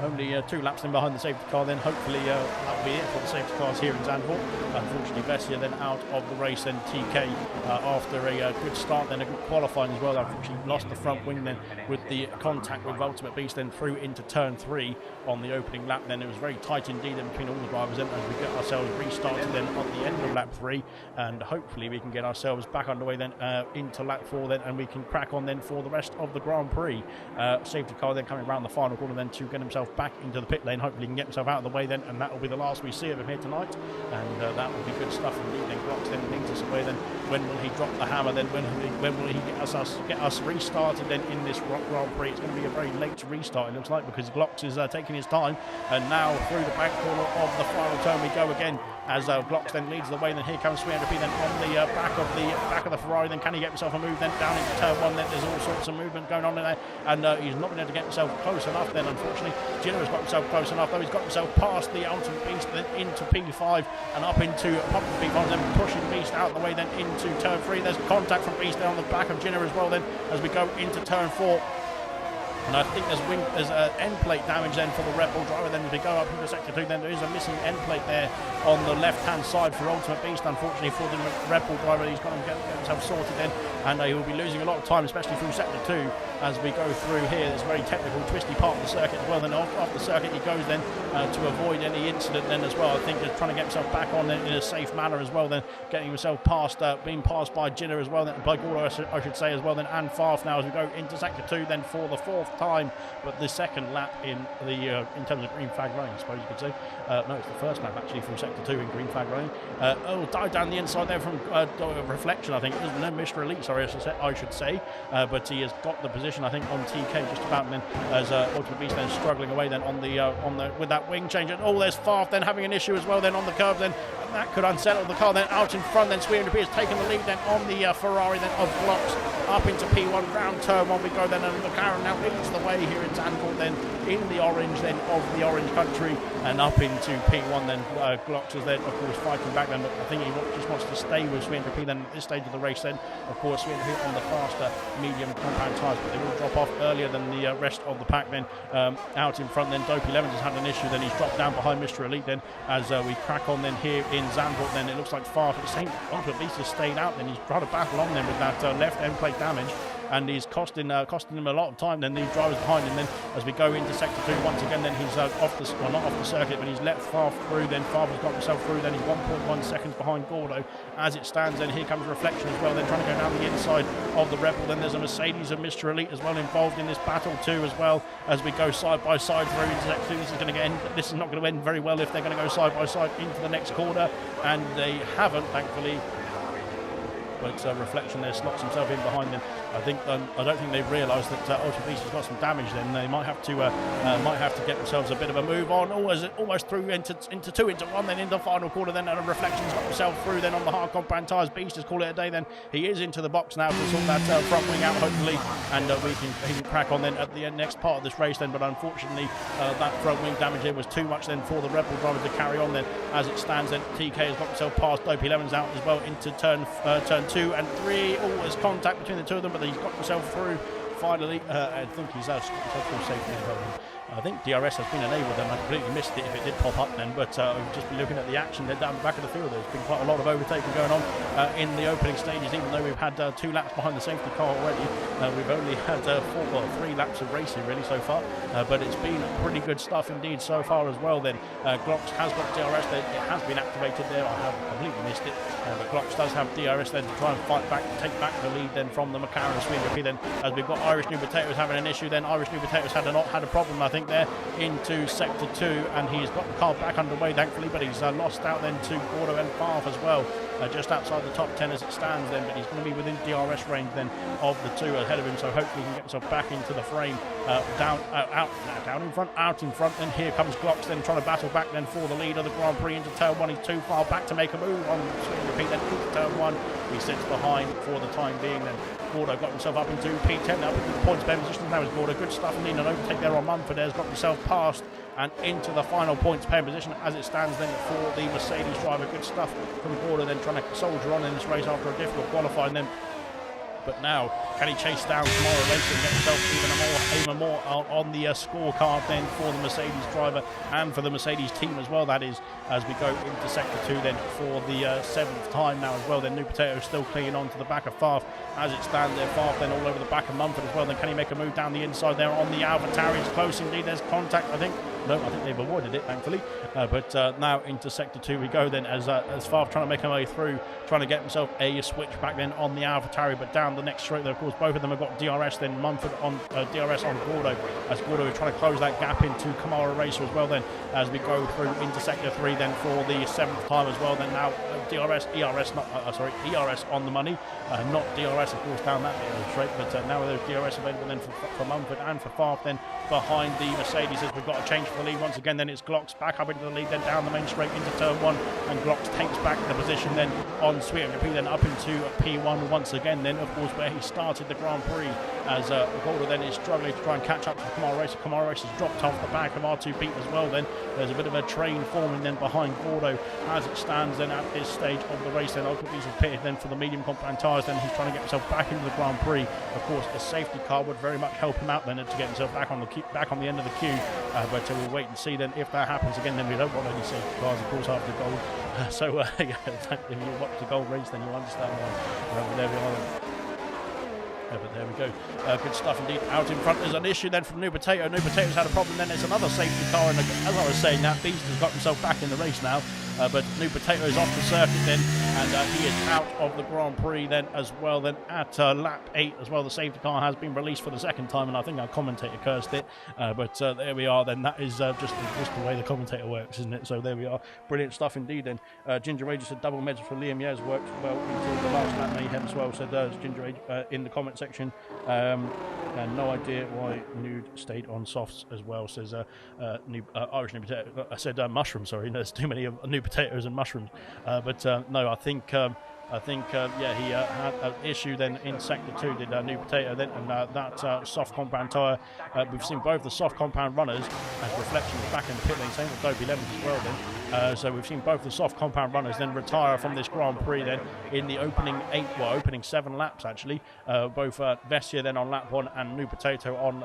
Only 2 laps in behind the safety car then. Hopefully that'll be it for the safety cars here in Zandvoort. Unfortunately, Vessia then out of the race then. TK after a good start then, a good qualifying as well. Unfortunately lost the front wing then with the contact with Ultimate Beast then through into Turn 3 on the opening lap then. It was very tight indeed in between all the drivers then as we get ourselves restarted then on the end of lap 3, and hopefully we can get ourselves back underway then into lap 4 then, and we can crack on then for the rest of the Grand Prix. Safety car then coming around the final corner then to get himself back into the pit lane. Hopefully he can get himself out of the way then, and that will be the last we see of him here tonight, and that will be good stuff indeed then. Glocks then leads us away then. When will he drop the hammer then? When will he get us restarted then in this Grand Prix? It's going to be a very late restart, it looks like, because Glocks is taking his time, and now through the back corner of the final turn we go again as Glocks then leads the way. Then here comes 300p then on the back of the Ferrari. Then can he get himself a move then down into Turn 1 then? There's all sorts of movement going on in there, and he's not been able to get himself close enough then, unfortunately. Gino has got himself close enough though. He's got himself past the Ultimate Beast then into P5 and up into P5, then pushing Beast out the way then into Turn 3. There's contact from Beast there on the back of Gino as well then as we go into Turn 4. And I think there's end plate damage then for the Red Bull driver. Then as we go up into Sector 2, then there is a missing end plate there on the left-hand side for Ultimate Beast. Unfortunately for the Red Bull driver, he's got to get himself sorted then, and he will be losing a lot of time, especially through Sector 2 as we go through here. There's a very technical, twisty part of the circuit as well. Then off the circuit he goes then to avoid any incident then as well. I think he's trying to get himself back on in a safe manner as well. Then getting himself past, being passed by Jinner as well. Then by Gordo, I should say as well. Then and Farf now as we go into Sector 2 then for the 4th time, but the 2nd lap in terms of green flag running, I suppose you could say. No, it's the 1st lap actually from Sector 2 in green flag running. Dive down the inside there from Reflection, I think. No, Mr. Elite, sorry, I should say. But he has got the position, I think, on TK just about, and then as Ultimate Beast then struggling away then on the with that wing change. And there's Farf then having an issue as well then on the curb then. And that could unsettle the car then out in front. Then Sweden has taken the lead then on the Ferrari then of Glocks up into P1 round Turn 1 we go then, and McLaren now leads the way here in Zandvoort then in the orange then of the orange country, and up into P1 then. Glocks is then of course fighting back then, but I think he just wants to stay with Sweden then at this stage of the race then. Of course Sweden on the faster medium compound tyres, but they will drop off earlier than the rest of the pack then. Out in front then Dopey Lemons has had an issue then, he's dropped down behind Mr. Elite then as we crack on then here in Zandvoort then. It looks like Farf at the same time at least has stayed out then. He's trying to battle on then with that left end plate damage. and he's costing him a lot of time. Then these drivers behind him. Then as we go into sector 2 once again, then he's not off the circuit, but he's let Favre through. Then Favre's got himself through. Then he's 1.1 seconds behind Gordo as it stands. Then here comes Reflection as well. Then trying to go down the inside of the Rebel. Then there's a Mercedes and Mr. Elite as well involved in this battle too, as well as we go side by side through into sector 2. This is not going to end very well if they're going to go side by side into the next corner, and they haven't, thankfully. But Reflection there slots himself in behind them. I don't think they've realised that Ultra Beast has got some damage. Then they might have to get themselves a bit of a move on. Almost through into 2 into 1. Then in the final quarter. Then Reflection's got himself through. Then on the hard compound tyres, Beast has called it a day. Then he is into the box now to sort that front wing out hopefully, and he can crack on then at the next part of this race. Then, but unfortunately that front wing damage there was too much then for the Rebel driver to carry on. Then as it stands, then TK has got himself past Dopey Lemons out as well into turn 2 and 3. There's contact between the two of them, but he's got himself through finally. I think he's got himself through safely as well. I think DRS has been enabled, and I completely missed it if it did pop up then, but we've just been looking at the action there down the back of the field. There's been quite a lot of overtaking going on in the opening stages, even though we've had 2 laps behind the safety car already. We've only had 3 laps of racing really so far, but it's been pretty good stuff indeed so far as well. Then Glocks has got DRS, it has been activated there. I have completely missed it, but Glocks does have DRS then to try and fight back, take back the lead then from the McLaren and Sweden. Then as we've got Irish New Potatoes having an issue, then Irish New Potatoes had a problem, I think, there into sector 2, and he's got the car back underway thankfully, but he's lost out then to Gordo and Favre as well, just outside the top 10 as it stands then, but he's going to be within DRS range then of the 2 ahead of him, so hopefully he can get himself back into the frame, out in front. Then here comes Glocks then trying to battle back then for the lead of the Grand Prix into turn 1. He's too far back to make a move on repeat then into turn 1. He sits behind for the time being. Then Gordo got himself up into P10 now into the points better position. Now is Gordo, good stuff indeed, an overtake there on Mumford. There's got himself past and into the final points pairing position as it stands then for the Mercedes driver. Good stuff from Gordo then trying to soldier on in this race after a difficult qualifying then. But now, can he chase down tomorrow later and get himself even more on the scorecard then for the Mercedes driver and for the Mercedes team as well? That is, as we go into sector 2 then for the 7th time now as well. Then New Potato still clinging on to the back of Favre as it stands there. Favre then all over the back of Mumford as well. Then can he make a move down the inside there on the AlphaTauri? It's close indeed. There's contact, I think. No, I think they've avoided it, thankfully. But now into sector 2 we go then as Favre trying to make a way through, trying to get himself a switch back then on the AlphaTauri. But down the next straight there, of course, both of them have got DRS. Then Mumford on DRS on Gordo, as Gordo is trying to close that gap into Kamara Racer as well. Then as we go through into sector 3 then for the 7th time as well. Then now ERS on the money, not DRS of course down that little straight, but now there's DRS available then for Mumford and for Favre then behind the Mercedes as we've got a change for the lead once again. Then it's Glocks back up into the lead, then down the main straight into turn 1, and Glocks takes back the position then on Sweet MP, then up into P1 once again then, of course, where he started the Grand Prix, as Gordo then is struggling to try and catch up to Kamara Racer. Kamara Racer's dropped off the back of R2 Pete as well. Then there's a bit of a train forming then behind Gordo as it stands then at this stage of the race. Then ultimately he's pitted then for the medium compound tyres. Then he's trying to get himself back into the Grand Prix. Of course, a safety car would very much help him out then to get himself back on the end of the queue. But we'll wait and see then if that happens again. Then we don't want any safety cars, of course, after gold. Yeah, if you watch the gold race, then you'll understand why. There we are. But there we go. Good stuff indeed. Out in front there's an issue then from New Potato. New Potato's had a problem. Then there's another safety car. And as I was saying, that Beast has got himself back in the race now. But New Potato is off the circuit then, and he is out of the Grand Prix then as well. Then at lap 8 as well, the safety car has been released for the 2nd time, and I think our commentator cursed it. But there we are then. That is just the way the commentator works, isn't it? So there we are. Brilliant stuff indeed then. Ginger Age said double medals for Liam Yez worked well until the last lap mayhem as well, said Ginger Age in the comment section. And no idea why Nude stayed on softs as well, says Irish New Potato. I said mushroom, sorry, there's too many of New Potatoes and mushrooms. But no, I think yeah, he had an issue then in sector 2, did New Potato then, and that soft compound tyre. We've seen both the soft compound runners as Reflections back in the pit lane, same with Dopey Lemons as well then. So we've seen both the soft compound runners then retire from this Grand Prix then in the opening 7 laps actually. Both Vestia then on lap 1 and New Potato on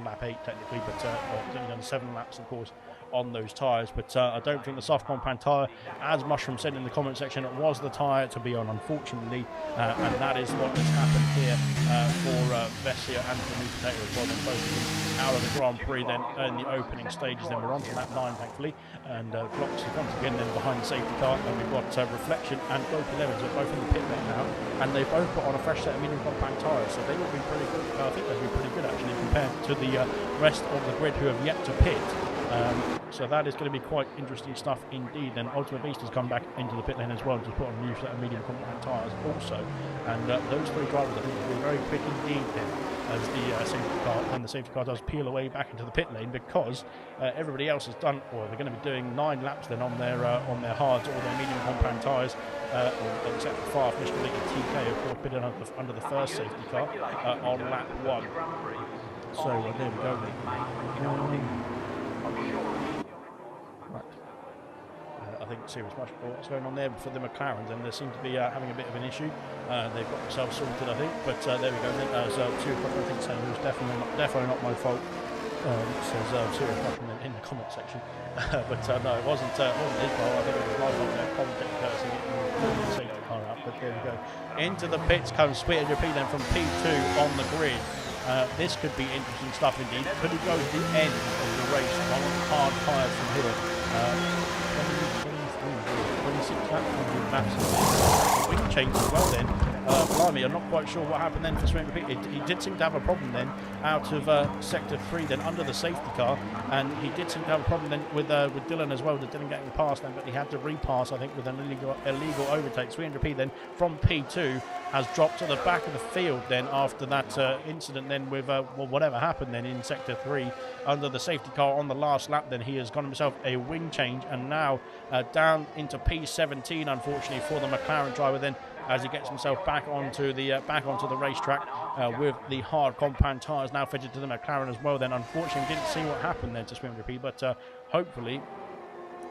lap 8 technically, but 7 laps of course on those tyres. But I don't think the soft compound tyre, as Mushroom said in the comment section, was the tyre to be on, unfortunately. And that is what has happened here for Vessia and for New Potato as well. Then both of them out of the Grand Prix then in the opening stages. Then we're on to lap 9, thankfully. And Blocks is once again then behind the safety car. And we've got Reflection and Dopey Lemons are both in the pit lane now. And they've both put on a fresh set of medium compound tyres. So they will be pretty good. I think they'll be pretty good actually compared to the rest of the grid who have yet to pit. So that is going to be quite interesting stuff indeed. Then Ultimate Beast has come back into the pit lane as well to put on a new set of medium compound tyres also. And those three drivers I think will be very quick indeed then as the safety car does peel away back into the pit lane, because everybody else has done, or they're going to be doing 9 laps then on their hards or their medium compound tyres, except for Far, Mr. League and TK of course pitted under the first safety car on lap 1. So there we go then. I think Serious what's going on there for the McLarens, and they seem to be having a bit of an issue. They've got themselves sorted, I think, but there we go. So 2 o'clock, I think, saying it was definitely not my fault. Says Serious Mushroom in the comment section. But no, it wasn't his fault. I think it was my fault there. Commentating courtesy getting the safety car out. But there we go. Into the pits comes Sweet P then from P2 on the grid. This could be interesting stuff indeed. Could he go to the end of the race on hard tyres from here? 26 laps on the massive wing change as well then. Blimey, I'm not quite sure what happened then for Sweet Repeat. He did seem to have a problem then out of sector 3 then under the safety car, and he did seem to have a problem then with Dylan as well, with Dylan getting past then, but he had to repass I think with an illegal overtake. Sweet Repeat then from P2 has dropped to the back of the field then after that incident then with whatever happened then in sector 3 under the safety car on the last lap. Then he has got himself a wing change and now down into P17 unfortunately for the McLaren driver then, as he gets himself back onto the racetrack with the hard compound tyres now fitted to the McLaren as well. Then unfortunately didn't see what happened there to Swim Repeat, but hopefully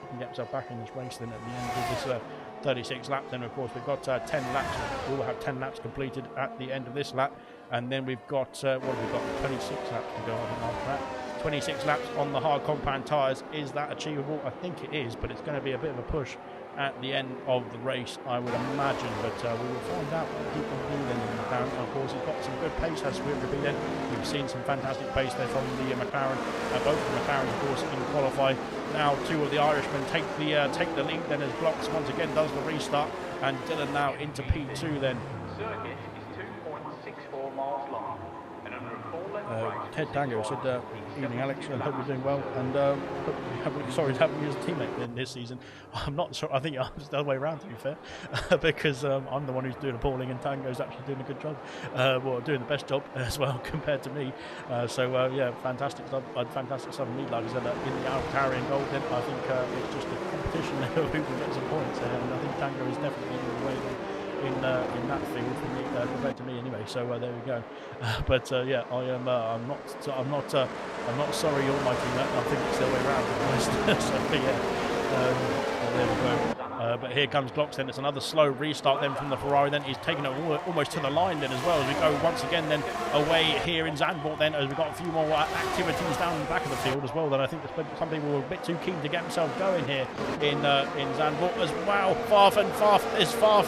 he can get himself back in this race then at the end of this 36 laps. Then of course we've got 10 laps. We will have 10 laps completed at the end of this lap, and then we've got 26 laps to go on after that. 26 laps on the hard compound tyres. Is that achievable? I think it is, but it's going to be a bit of a push at the end of the race, I would imagine, but we will find out what he can do then in the McLaren. Of course, he's got some good pace, has Swift Repeat then. We've seen some fantastic pace there from the McLaren, both the McLarens, of course, in qualify. Now, 2 of the Irishmen take the lead then as Blocks once again does the restart, and Dylan now into P2 then. Circuit is 2.64 miles long. Ted Tango said, evening Alex, I hope you're doing well, and sorry to have you as a teammate in this season. I'm not sure, I think it's the other way around to be fair, because I'm the one who's doing the polling and Tango's actually doing a good job, doing the best job as well compared to me. Yeah, fantastic stuff indeed, like I said, in the Altarian Gold then, I think it's just a competition of who can get some points, and I think Tango is definitely in the way in that field for me, compared to me anyway. So there we go. But yeah, I'm not sorry you're my teammate. I think it's the other way around, to be honest. So yeah, there we go. But here comes Glocks then. It's another slow restart then from the Ferrari. Then he's taken it almost to the line then as well, as we go once again then away here in Zandvoort then, as we've got a few more activities down the back of the field as well. Then I think some people were a bit too keen to get themselves going here in Zandvoort as well. Farf,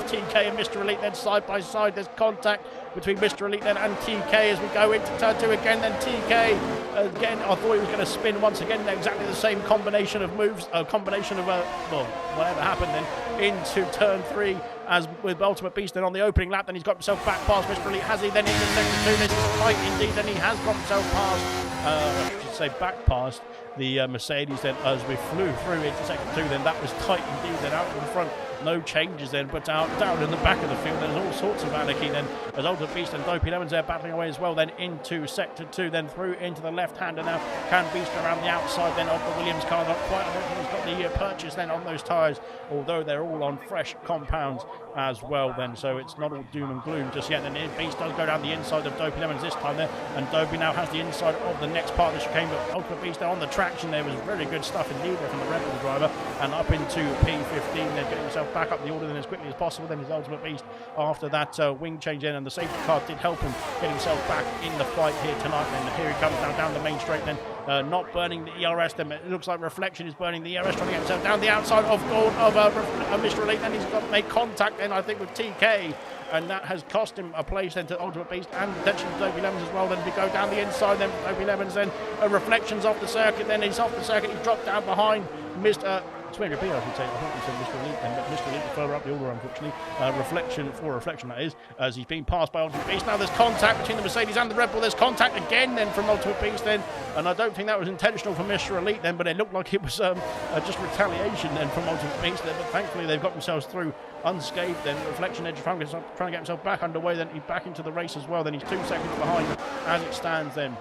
TK and Mr. Elite then side by side. There's contact between Mr. Elite then and TK as we go into turn 2 again. Then TK again, I thought he was going to spin once again. Exactly the same combination of moves, combination of whatever happened then into turn 3 as with Ultimate Beast then on the opening lap. Then he's got himself back past Mr. Elite. Has he then into sector 2? This is tight indeed. Then he has got himself past, I should say back past the Mercedes then as we flew through into sector 2. Then that was tight indeed. Then out in front, no changes then, but down in the back of the field there's all sorts of anarchy then as Ultimate Beast and Dopey Lemons there battling away as well. Then into sector 2, then through into the left hander now. Can Beast around the outside then of the Williams car, not quite. I don't think he's got the purchase then on those tyres, although they're all on fresh compounds as well then, so it's not all doom and gloom just yet. Then Beast does go down the inside of Dopey Lemons this time there, and Dopey now has the inside of the next part of the chicane, but Ultimate Beast there on the traction there was really good stuff indeed there from the Red Bull driver, and up into P15 then getting himself himself back up the order then as quickly as possible. Then his Ultimate Beast after that wing change in, and the safety car did help him get himself back in the fight here tonight. Then here he comes now down the main straight then. Not burning the ERS, then it looks like Reflection is burning the ERS, trying to get himself down the outside of Mr. Elite. Then he's got to make contact then, I think, with TK, and that has cost him a place then to Ultimate Beast and potentially Dopey Lemons as well. Then we go down the inside, then Dopey Lemons, then Reflection's off the circuit, then he's off the circuit, he's dropped down behind Mr. 200p, I should say. I think we said Mr. Elite then, but Mr. Elite is further up the order, unfortunately. Reflection, that is, as he's been passed by Ultimate Beast. Now there's contact between the Mercedes and the Red Bull. There's contact again then from Ultimate Beast then, and I don't think that was intentional for Mr. Elite then, but it looked like it was just retaliation then from Ultimate Beast there, but thankfully they've got themselves through unscathed then. Reflection edge trying to get himself back underway, then he's back into the race as well. Then he's 2 seconds behind as it stands then.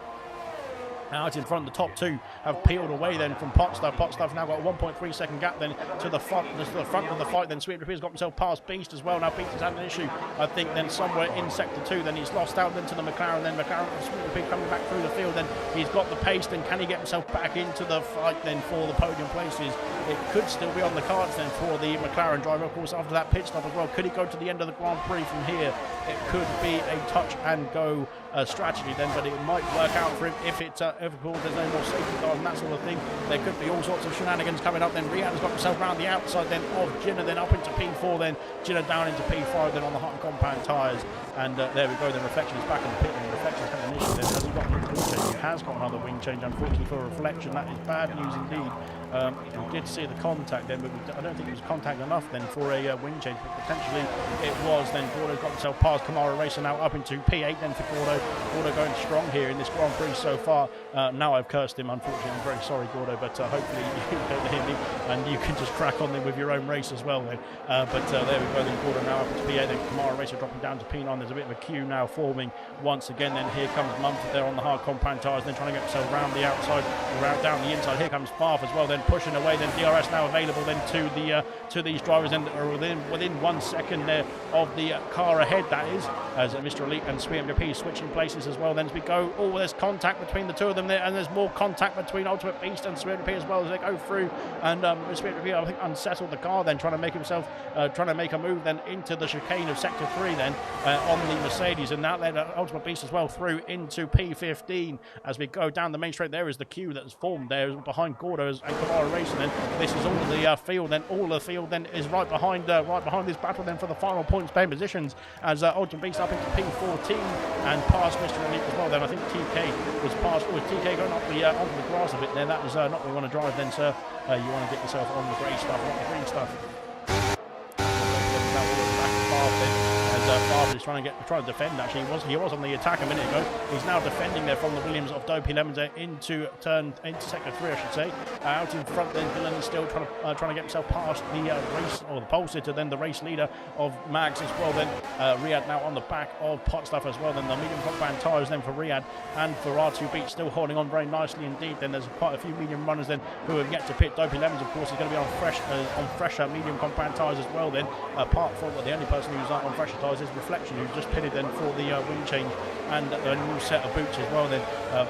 Out in front, the top two have peeled away then from Potstuff. Potstuff now got a 1.3 second gap then to the front of the fight. Then Sweet Repeat's got himself past Beast as well. Now Beast has had an issue, I think, then somewhere in sector 2. Then he's lost out then to the McLaren. Then McLaren and Sweet Repeat coming back through the field. Then he's got the pace. Then can he get himself back into the fight then for the podium places? It could still be on the cards then for the McLaren driver. Of course, after that pit stop as well, could he go to the end of the Grand Prix from here? It could be a touch and go strategy then, but it might work out for him if there's no more safety car and that sort of thing. There could be all sorts of shenanigans coming up. Then Riyadh's got himself around the outside then of Jinnah, then up into P4, then Jinnah down into P5, then on the hot and compound tyres. And there we go, then Reflection is back in the pit, and Reflection's had an issue then. Has he got another wing change? He has got another wing change, unfortunately, for Reflection. That is bad news indeed. We did see the contact then, but I don't think it was contact enough then for a wing change, but potentially it was. Then Gordo got himself past Kamara Racer, now up into P8 then for Gordo. Gordo going strong here in this Grand Prix so far. Now I've cursed him, unfortunately. I'm very sorry, Gordo, but hopefully you don't hear me and you can just crack on then with your own race as well then. But there we go, then Gordo now up into P8, then Kamara Racer dropping down to P9. There's a bit of a queue now forming once again. Then here comes Mumford there on the hard compound tyres, then trying to get himself round the outside, down the inside. Here comes Farf as well, then pushing away. Then DRS now available then to these drivers, and within 1 second there of the car ahead, that is, as Mr. Elite and Sweet MVP switching places as well. Then as we go, there's contact between the two of them there, and there's more contact between Ultimate Beast and Sweet MVP as well as they go through. And Sweet MVP, I think, unsettled the car then, trying to make himself trying to make a move then into the chicane of sector 3 then on the Mercedes, and now then Ultimate Beast as well through into P15 as we go down the main straight. There is the queue that's formed there behind Gordo and Kamara Racing. Then this is all the field. Then all the field then is right behind this battle then for the final points paying positions as Ultimate Beast up into P14 and past Mr. Elite as well. Then I think TK was past. With TK going up onto the grass a bit there. That is not what we want to drive then, sir. You want to get yourself on the grey stuff, not the green stuff. Barber is trying to defend. Actually, he was on the attack a minute ago. He's now defending there from the Williams of Dopey Lemons into sector 3, I should say. Out in front, then Dylan is still trying to get himself past the race or the pole sitter, then the race leader of Mags as well. Then Riyadh now on the back of Potstuff as well. Then the medium compound tyres then for Riyadh and for R2 Beat still holding on very nicely indeed. Then there's quite a few medium runners then who have yet to pit. Dopey Lemons, of course, is going to be on fresher medium compound tyres as well. Then apart from the only person who's on fresher tyres is Reflection, who's just pitted then for the wing change and a new set of boots as well. Then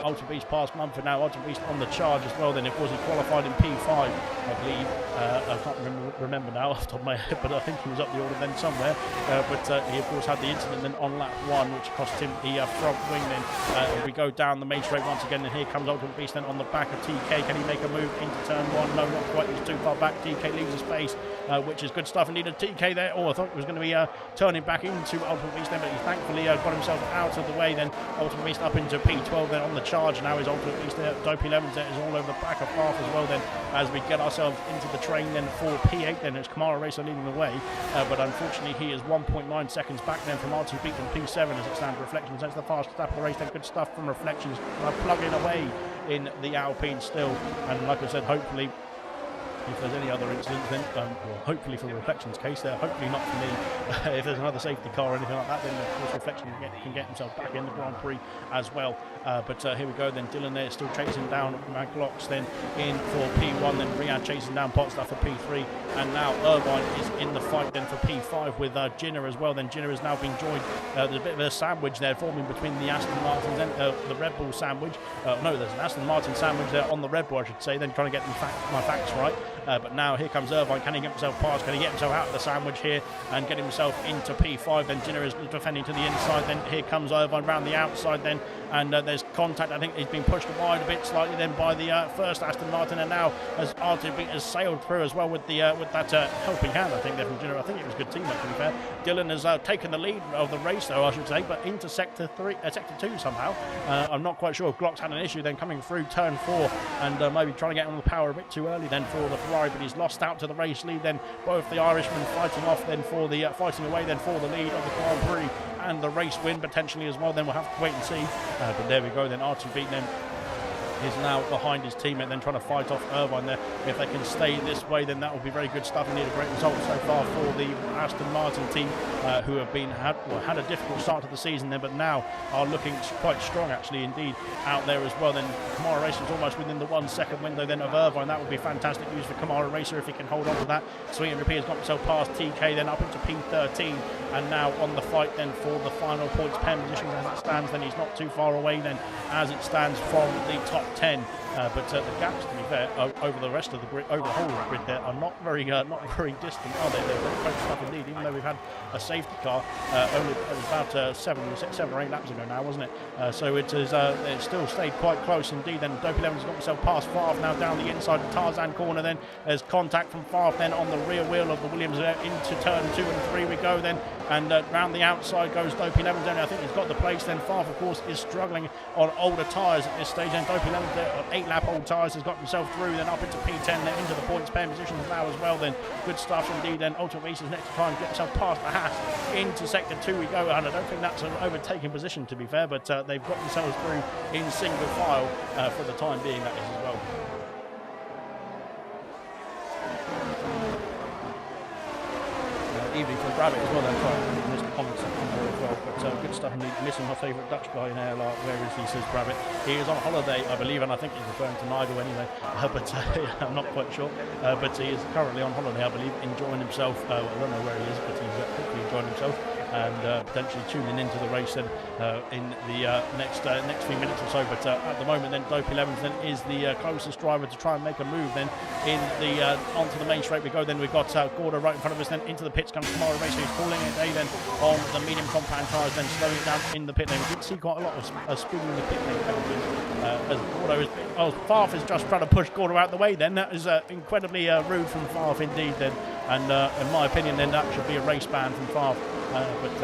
Ultimate Beast past Mumford now. Ultimate Beast on the charge as well. Then of course he qualified in P5, I believe. I can't remember now off the top of my head, but I think he was up the order then somewhere. But he of course had the incident then on lap 1, which cost him the front wing. Then we go down the main straight once again, and here comes Ultimate Beast then on the back of TK. Can he make a move into turn 1? No, not quite. He's too far back. TK leaves the space, which is good stuff. Indeed, a TK there. I thought it was going to be turning back into Ultimate Beast then, but he thankfully got himself out of the way. Then Ultimate Beast up into P12 then on the charge. Now is Ultimate Beast there. Dopey Lemons there is all over the back of Farf as well then, as we get ourselves into the train then for P8 then. It's Kamara Racer leading the way, but unfortunately he is 1.9 seconds back then from R2 Beat and P7 as it stands. Reflections, that's the fastest lap of the race then. Good stuff from Reflections, plugging away in the Alpine still, and like I said, hopefully if there's any other incidents, then well, hopefully for the Reflections case there, hopefully not for me. If there's another safety car or anything like that, then of course Reflection can get himself back in the Grand Prix as well. But here we go then. Dylan there still chasing down Maglocks then in for P1, then Riyadh chasing down Potstuff for P3, and now Irvine is in the fight then for P5 with Jinnah as well. Then Jinnah has now been joined. There's a bit of a sandwich there forming between the Aston Martins and the Red Bull sandwich. No, there's an Aston Martin sandwich there on the Red Bull, I should say. Then trying to get my facts right. but now here comes Irvine. Can he get himself past? Can he get himself out of the sandwich here and get himself into P5? Then Jenner is defending to the inside. Then here comes Irvine round the outside then, and there's contact. I think he's been pushed wide a bit slightly then by the first Aston Martin, and now as R2B has sailed through as well with the with that helping hand, I think, there from Jenner. I think it was a good teamwork, to be fair. Dylan has taken the lead of the race, though, I should say, but into sector 2 somehow. I'm not quite sure if Glock's had an issue then coming through turn 4 and maybe trying to get on the power a bit too early then for the Ferrari, but he's lost out to the race lead then. Both the Irishmen fighting off then for the fighting away then for the lead of the Grand Prix and the race win potentially as well. Then we'll have to wait and see. But there we go then. R2B then is now behind his teammate, then trying to fight off Irvine there. If they can stay this way, then that will be very good stuff and need a great result so far for the Aston Martin team, who have had a difficult start to the season then, but now are looking quite strong actually indeed out there as well. Then Kamara Racer is almost within the 1 second window then of Irvine. That would be fantastic news for Kamara Racer if he can hold on to that. Sweet and Repeat has got himself past TK, then up into P13, and now on the fight then for the final points pen positions as it stands. Then he's not too far away then as it stands from the top 10, but the gaps, to be fair, over the rest of the grid, over the whole of the grid there, are not very distant, are they? They're very close stuff indeed, even though we've had a safety car only about 7 or 8 laps ago now, wasn't it? So it still stayed quite close indeed. Then Dopey Lemon's got himself past Favre now down the inside of Tarzan corner. Then there's contact from Favre then on the rear wheel of the Williams into turn 2 and 3 we go then, and round the outside goes Dopey Lemons. I think he's got the place. Then Favre, of course, is struggling on older tyres at this stage. Then Dopey Lemons on 8-lap old tyres has got himself through, then up into P10, then into the points pen positions now as well. Then good stuff indeed. Then Ultimate Beast is next to try and get himself past the Haas into sector 2 we go, and I don't think that's an overtaking position, to be fair, but they've got themselves through in single file for the time being, that is as well. Evening from Rabbit as well, then. Sorry, I missed the comments section there as well, but good stuff indeed. Missing my favourite Dutch guy in ALR. Where is he, says Rabbit? He is on holiday, I believe, and I think he's referring to Nigel anyway, but I'm not quite sure. But he is currently on holiday, I believe, enjoying himself. I don't know where he is, but he's hopefully enjoying himself and potentially tuning into the race then in the next few minutes or so. But at the moment then, Dopey Lemons then is the closest driver to try and make a move then in the onto the main straight we go. Then we've got Gordo right in front of us. Then into the pits comes Kamara Racer, who's calling it a day then on the medium compound tyres, then slowing it down in the pit lane. We did see quite a lot of speed in the pit lane as Gordo is... Oh, Farf is just trying to push Gordo out the way then. That is incredibly rude from Farf indeed then, and in my opinion then that should be a race ban from Farf. But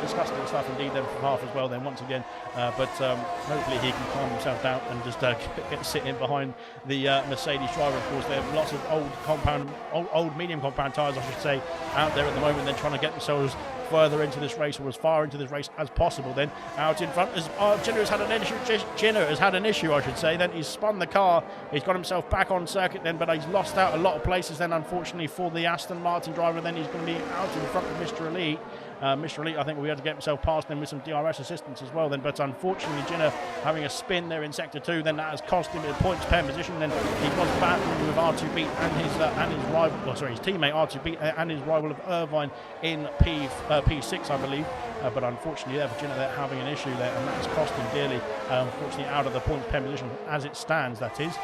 disgusting stuff indeed then from Farf as well then once again. But hopefully he can calm himself down and just get sitting behind the Mercedes driver. Of course, there are lots of old medium compound tyres, I should say, out there at the moment. Then trying to get themselves further into this race, or as far into this race as possible. Then out in front, as Jenner has had an issue. Jenner has had an issue, I should say. Then he's spun the car. He's got himself back on circuit then, but he's lost out a lot of places. Then unfortunately for the Aston Martin driver, then he's going to be out in front of Mr. Elite. Mr. Elite, I think we had to get himself past them with some DRS assistance as well then, but unfortunately Jenner having a spin there in sector 2, then that has cost him a points pen position. Then he was battling with R2B and his rival, his teammate R2B and his rival of Irvine in P6, I believe. But unfortunately there for Jenner, they're having an issue there, and that's cost him dearly, unfortunately out of the points pen position as it stands, that is.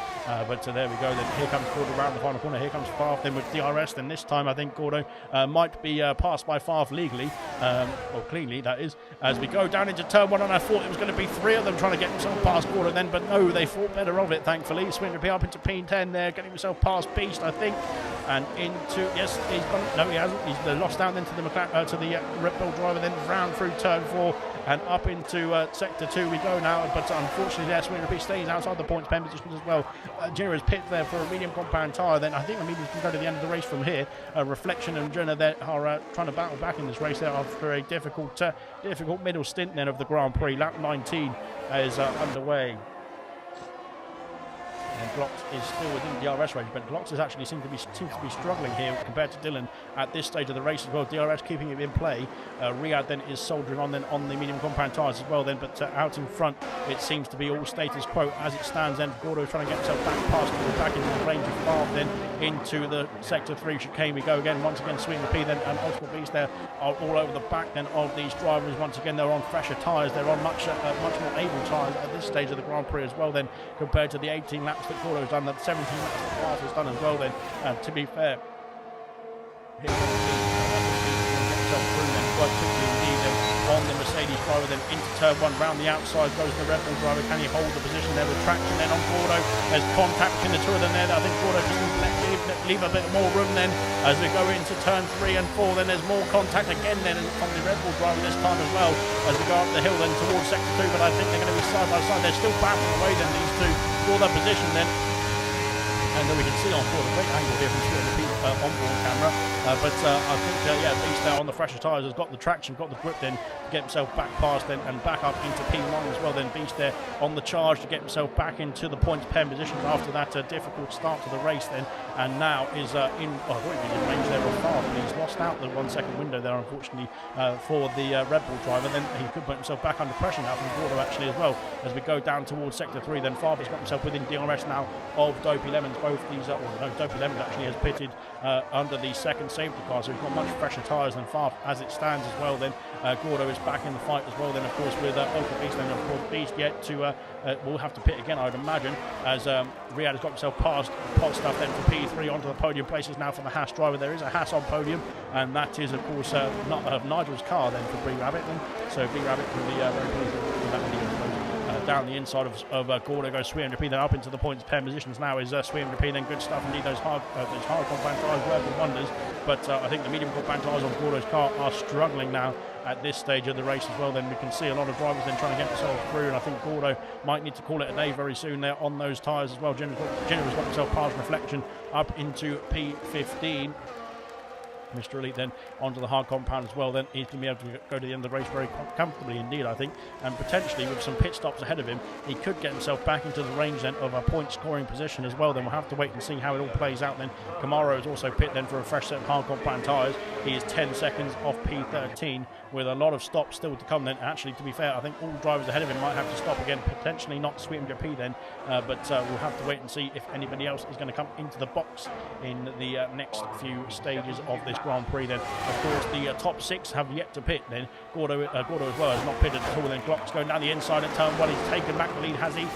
But there we go then. Here comes Gordo around the final corner. Here comes Farf then with DRS. Then this time I think Gordo might be passed by Farf legally, or cleanly, that is, as we go down into turn 1. And I thought it was going to be 3 of them trying to get themselves past Gordo then, but no, they thought better of it, thankfully. Swing to up into P10 there, getting himself past Beast, I think, and into, yes, he's gone, no, he hasn't. He's lost out then to the Red Bull driver, then round through turn 4 and up into sector 2 we go now. But unfortunately there, Swing Repeat stays outside the points pen positions as well. Jenner is pit there for a medium compound tyre. Then I think the mediums can go to the end of the race from here. Reflection and Jenner there are trying to battle back in this race there after a difficult middle stint then of the Grand Prix. Lap 19 is underway. And Glocks is still within the DRS range, but Glocks actually seems to be struggling here compared to Dylan at this stage of the race as well. DRS keeping it in play. Riyadh then is soldiering on then on the medium compound tyres as well then, but out in front it seems to be all status quo as it stands then. Gordo trying to get himself back into the range of Farf then into the sector 3 chicane we go again. Once again Swing the P then, and Ultimate Beast there are all over the back then of these drivers. Once again they're on fresher tyres, they're on much more able tyres at this stage of the Grand Prix as well then, compared to the 18 laps that Gordo's done, that 17 laps that Fast has done as well then, to be fair. Here we see, get himself through then quite quickly indeed then on the Mercedes driver, then into turn 1, round the outside goes the Red Bull driver. Can he hold the position there with traction then on Gordo? There's contact between the two of them there. I think Gordo just needs to leave a bit more room then as we go into turn 3 and 4. Then there's more contact again then from the Red Bull driver this time as well as we go up the hill then towards sector 2, but I think they're going to be side by side. They're still battling away then, these two, for their position then. And then we can see on board a great angle here from the on-board camera. But I think, yeah, Beast there on the fresher tyres has got the traction, got the grip then to get himself back past then and back up into P1 as well. Then Beast there on the charge to get himself back into the points pen positions after that difficult start to the race then. And now is in, well, I thought he was in range there of Favre, but he's lost out the 1 second window there, unfortunately, for the Red Bull driver. Then he could put himself back under pressure now from Gordo actually as well. As we go down towards sector 3, then Favre's got himself within DRS now of Dopey Lemons. Both these, Dopey Lemons actually has pitted under the second safety car, so he's got much fresher tyres than Favre as it stands as well. Then Gordo is back in the fight as well. Then of course with Ultra Beast, then of course Beast yet to will have to pit again, I would imagine, as Riyadh has got himself past pot stuff then for P3 onto the podium places now for the Haas driver. There is a Haas on podium, and that is of course not Nigel's car then for Bree Rabbit. Then so Bree Rabbit can be very pleased with that indeed. Down the inside of Gordo goes Sweemdp, then up into the points pair positions now is Sweemdp. Then good stuff indeed, those hard compound tyres working wonders, but I think the medium compound tyres on Gordo's car are struggling now at this stage of the race as well. Then we can see a lot of drivers then trying to get themselves through, and I think Gordo might need to call it a day very soon there on those tyres as well. Jenner's got himself past Reflection up into P15. Mr. Elite then onto the hard compound as well. Then he's going to be able to go to the end of the race very comfortably indeed, I think, and potentially with some pit stops ahead of him, he could get himself back into the range then of a point scoring position as well. Then we'll have to wait and see how it all plays out. Then Camaro is also pit then for a fresh set of hard compound tyres. He is 10 seconds off P13 with a lot of stops still to come then. Actually, to be fair, I think all drivers ahead of him might have to stop again, potentially not Sweemdp then, but we'll have to wait and see if anybody else is going to come into the box in the next few stages of this Grand Prix. Then of course the top 6 have yet to pit. Then Gordo as well has not pitted at all. Then Glock's going down the inside at turn 1. He's taken back the lead, has he?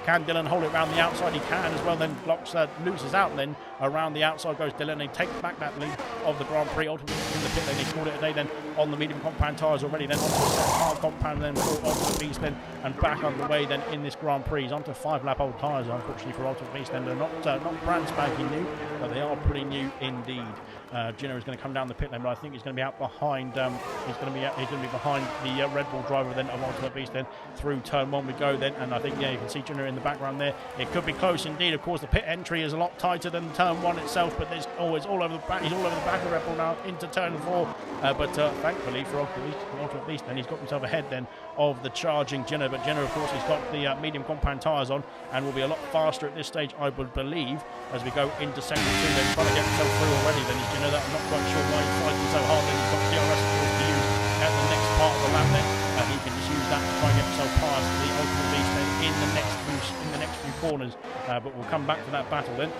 Can Dylan hold it around the outside? He can as well. Then Glock's loses out, then around the outside goes Dylan, and he takes back that lead of the Grand Prix. Ultimately in the pit lane, he called it a day then on the medium compound tyres already. Then onto the hard compound, then for Ultimate Beast then, and back underway then in this Grand Prix. He's onto 5-lap old tyres unfortunately for Ultimate Beast. Then they're not brand spanking new, but they are pretty new indeed. Gino is going to come down the pit lane, but I think he's going to be out behind. He's going to be behind the Red Bull driver then of Ultimate Beast. Then through turn 1 we go then, and I think you can see Gino in the background there. It could be close indeed. Of course, the pit entry is a lot tighter than turn 1 itself, but there's always all over the back. He's all over the back of Red Bull now into turn 4. But thankfully for Ultimate Beast, then he's got himself ahead then of the charging Gino. But Gino, of course, he's got the medium compound tyres on and will be a lot faster at this stage, I would believe, as we go into sector 2. Then trying to get himself through already. Then he's Gino. I'm not quite sure why he's fighting so hard. Then he's got DRS to use at the next part of the lap. Then he can just use that to try and get himself past the Ultimate Beast then in the next few corners. But we'll come back to that battle then.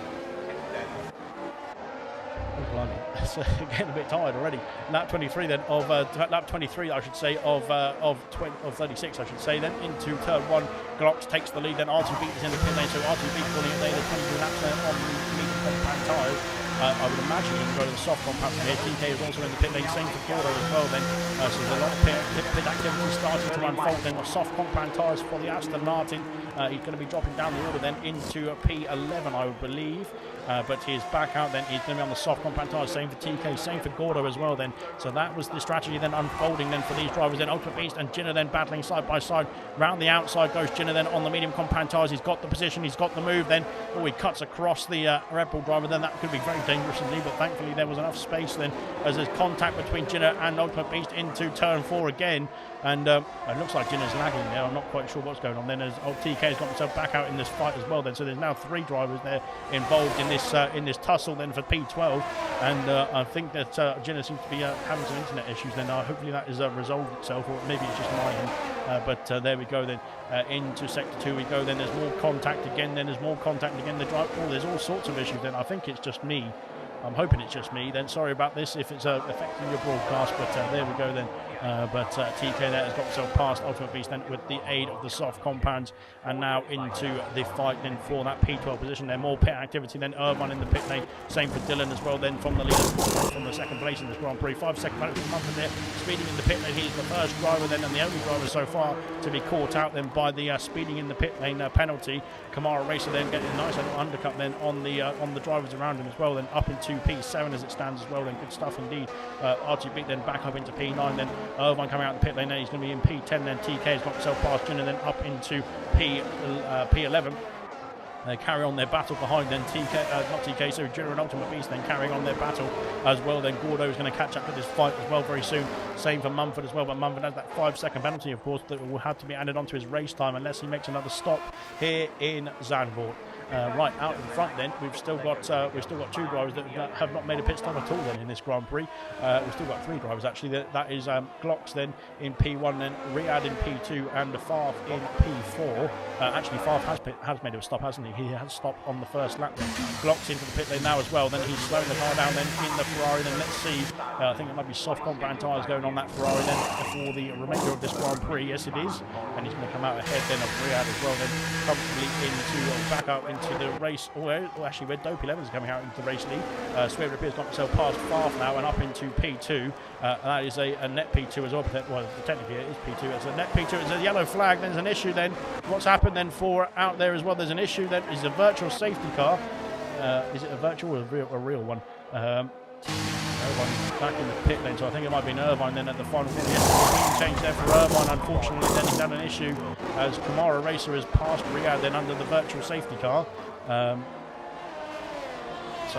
So getting a bit tired already. Lap 23 then of lap 23 I should say of 36 I should say. Then into turn 1 Glocks takes the lead. Then RTB is in the pit lane, so RTB calling it there. There's 22 laps there on the medium compound tyres. I would imagine he can go to the soft compound here. TK is also in the pit lane, same for Gordo as well then. So there's a lot of pit activity starting to unfold then. The soft compound tyres for the Aston Martin. He's going to be dropping down the order then into P11 I would believe. But he is back out then. He's going to be on the soft compound tyres, same for TK, same for Gordo as well then. So that was the strategy then unfolding then for these drivers. Then Ultra Beast and Jinner then battling side by side. Round the outside goes Jinner then on the medium compound tyres. He's got the position, he's got the move then. Oh, he cuts across the Red Bull driver then. That could be very dangerous indeed, but thankfully there was enough space then as there's contact between Jinner and Ultimate Beast into turn 4 again. And it looks like Jinner's lagging there. I'm not quite sure what's going on then, as TK's got himself back out in this fight as well then. So there's now 3 drivers there involved in this tussle then for P12, and I think that Jinner seems to be having some internet issues then. Hopefully that is resolved itself, or maybe it's just my end. But there we go then. Into sector 2 we go then. There's more contact again. Then there's more contact again. There's all sorts of issues then. I think it's just me. I'm hoping it's just me then. Sorry about this if it's affecting your broadcast, but there we go then. but TK there has got himself past Ultimate Beast then with the aid of the soft compounds, and now into the fight then for that P12 position. There more pit activity then. Irvine in the pit lane, same for Dylan as well then from the leader, from the second place in this Grand Prix. 5 second penalty for Mumford there, speeding in the pit lane. He's the first driver then and the only driver so far to be caught out then by the speeding in the pit lane penalty. Kamara Racer then getting a nice little undercut then on the drivers around him as well, then up into P7 as it stands as well. Then good stuff indeed. RGB then back up into P9, then Irvine coming out of the pit lane. Then he's going to be in P10. Then TK has got himself past Jin and then up into P11. They carry on their battle behind then not TK, so Junior and Ultimate Beast then carrying on their battle as well. Then Gordo is going to catch up with this fight as well very soon. Same for Mumford as well, but Mumford has that 5 second penalty, of course, that will have to be added onto his race time unless he makes another stop here in Zandvoort. Right out in front then, we've still got 2 drivers that have not made a pit stop at all then in this Grand Prix. We've still got 3 drivers actually. That is Glocks then in P1, then Riyadh in P2, and Farf in P4. Actually, Farf has made a stop, hasn't he? He has stopped on the first lap then. Glocks into the pit lane now as well. Then he's slowing the car down then in the Ferrari. Then let's see. I think it might be soft compound tyres going on that Ferrari then for the remainder of this Grand Prix. Yes, it is. And he's going to come out ahead then of Riyadh as well. Then comfortably back up into the race. Actually, Red Dope 11 is coming out into the race lead. Swear Repair's got himself past Farf now and up into P2. That is a net P2 as well. Well, technically it is P2. It's a net P2. It's a yellow flag. There's an issue then. What's happened then for out there as well? There's an issue then. Is a virtual safety car. Is it a virtual or a real one? Irvine back in the pit lane, so I think it might be an Irvine then at the final. Yes, change there for Irvine. Unfortunately, then he's had an issue as Kamara Racer has passed Riyadh then under the virtual safety car. So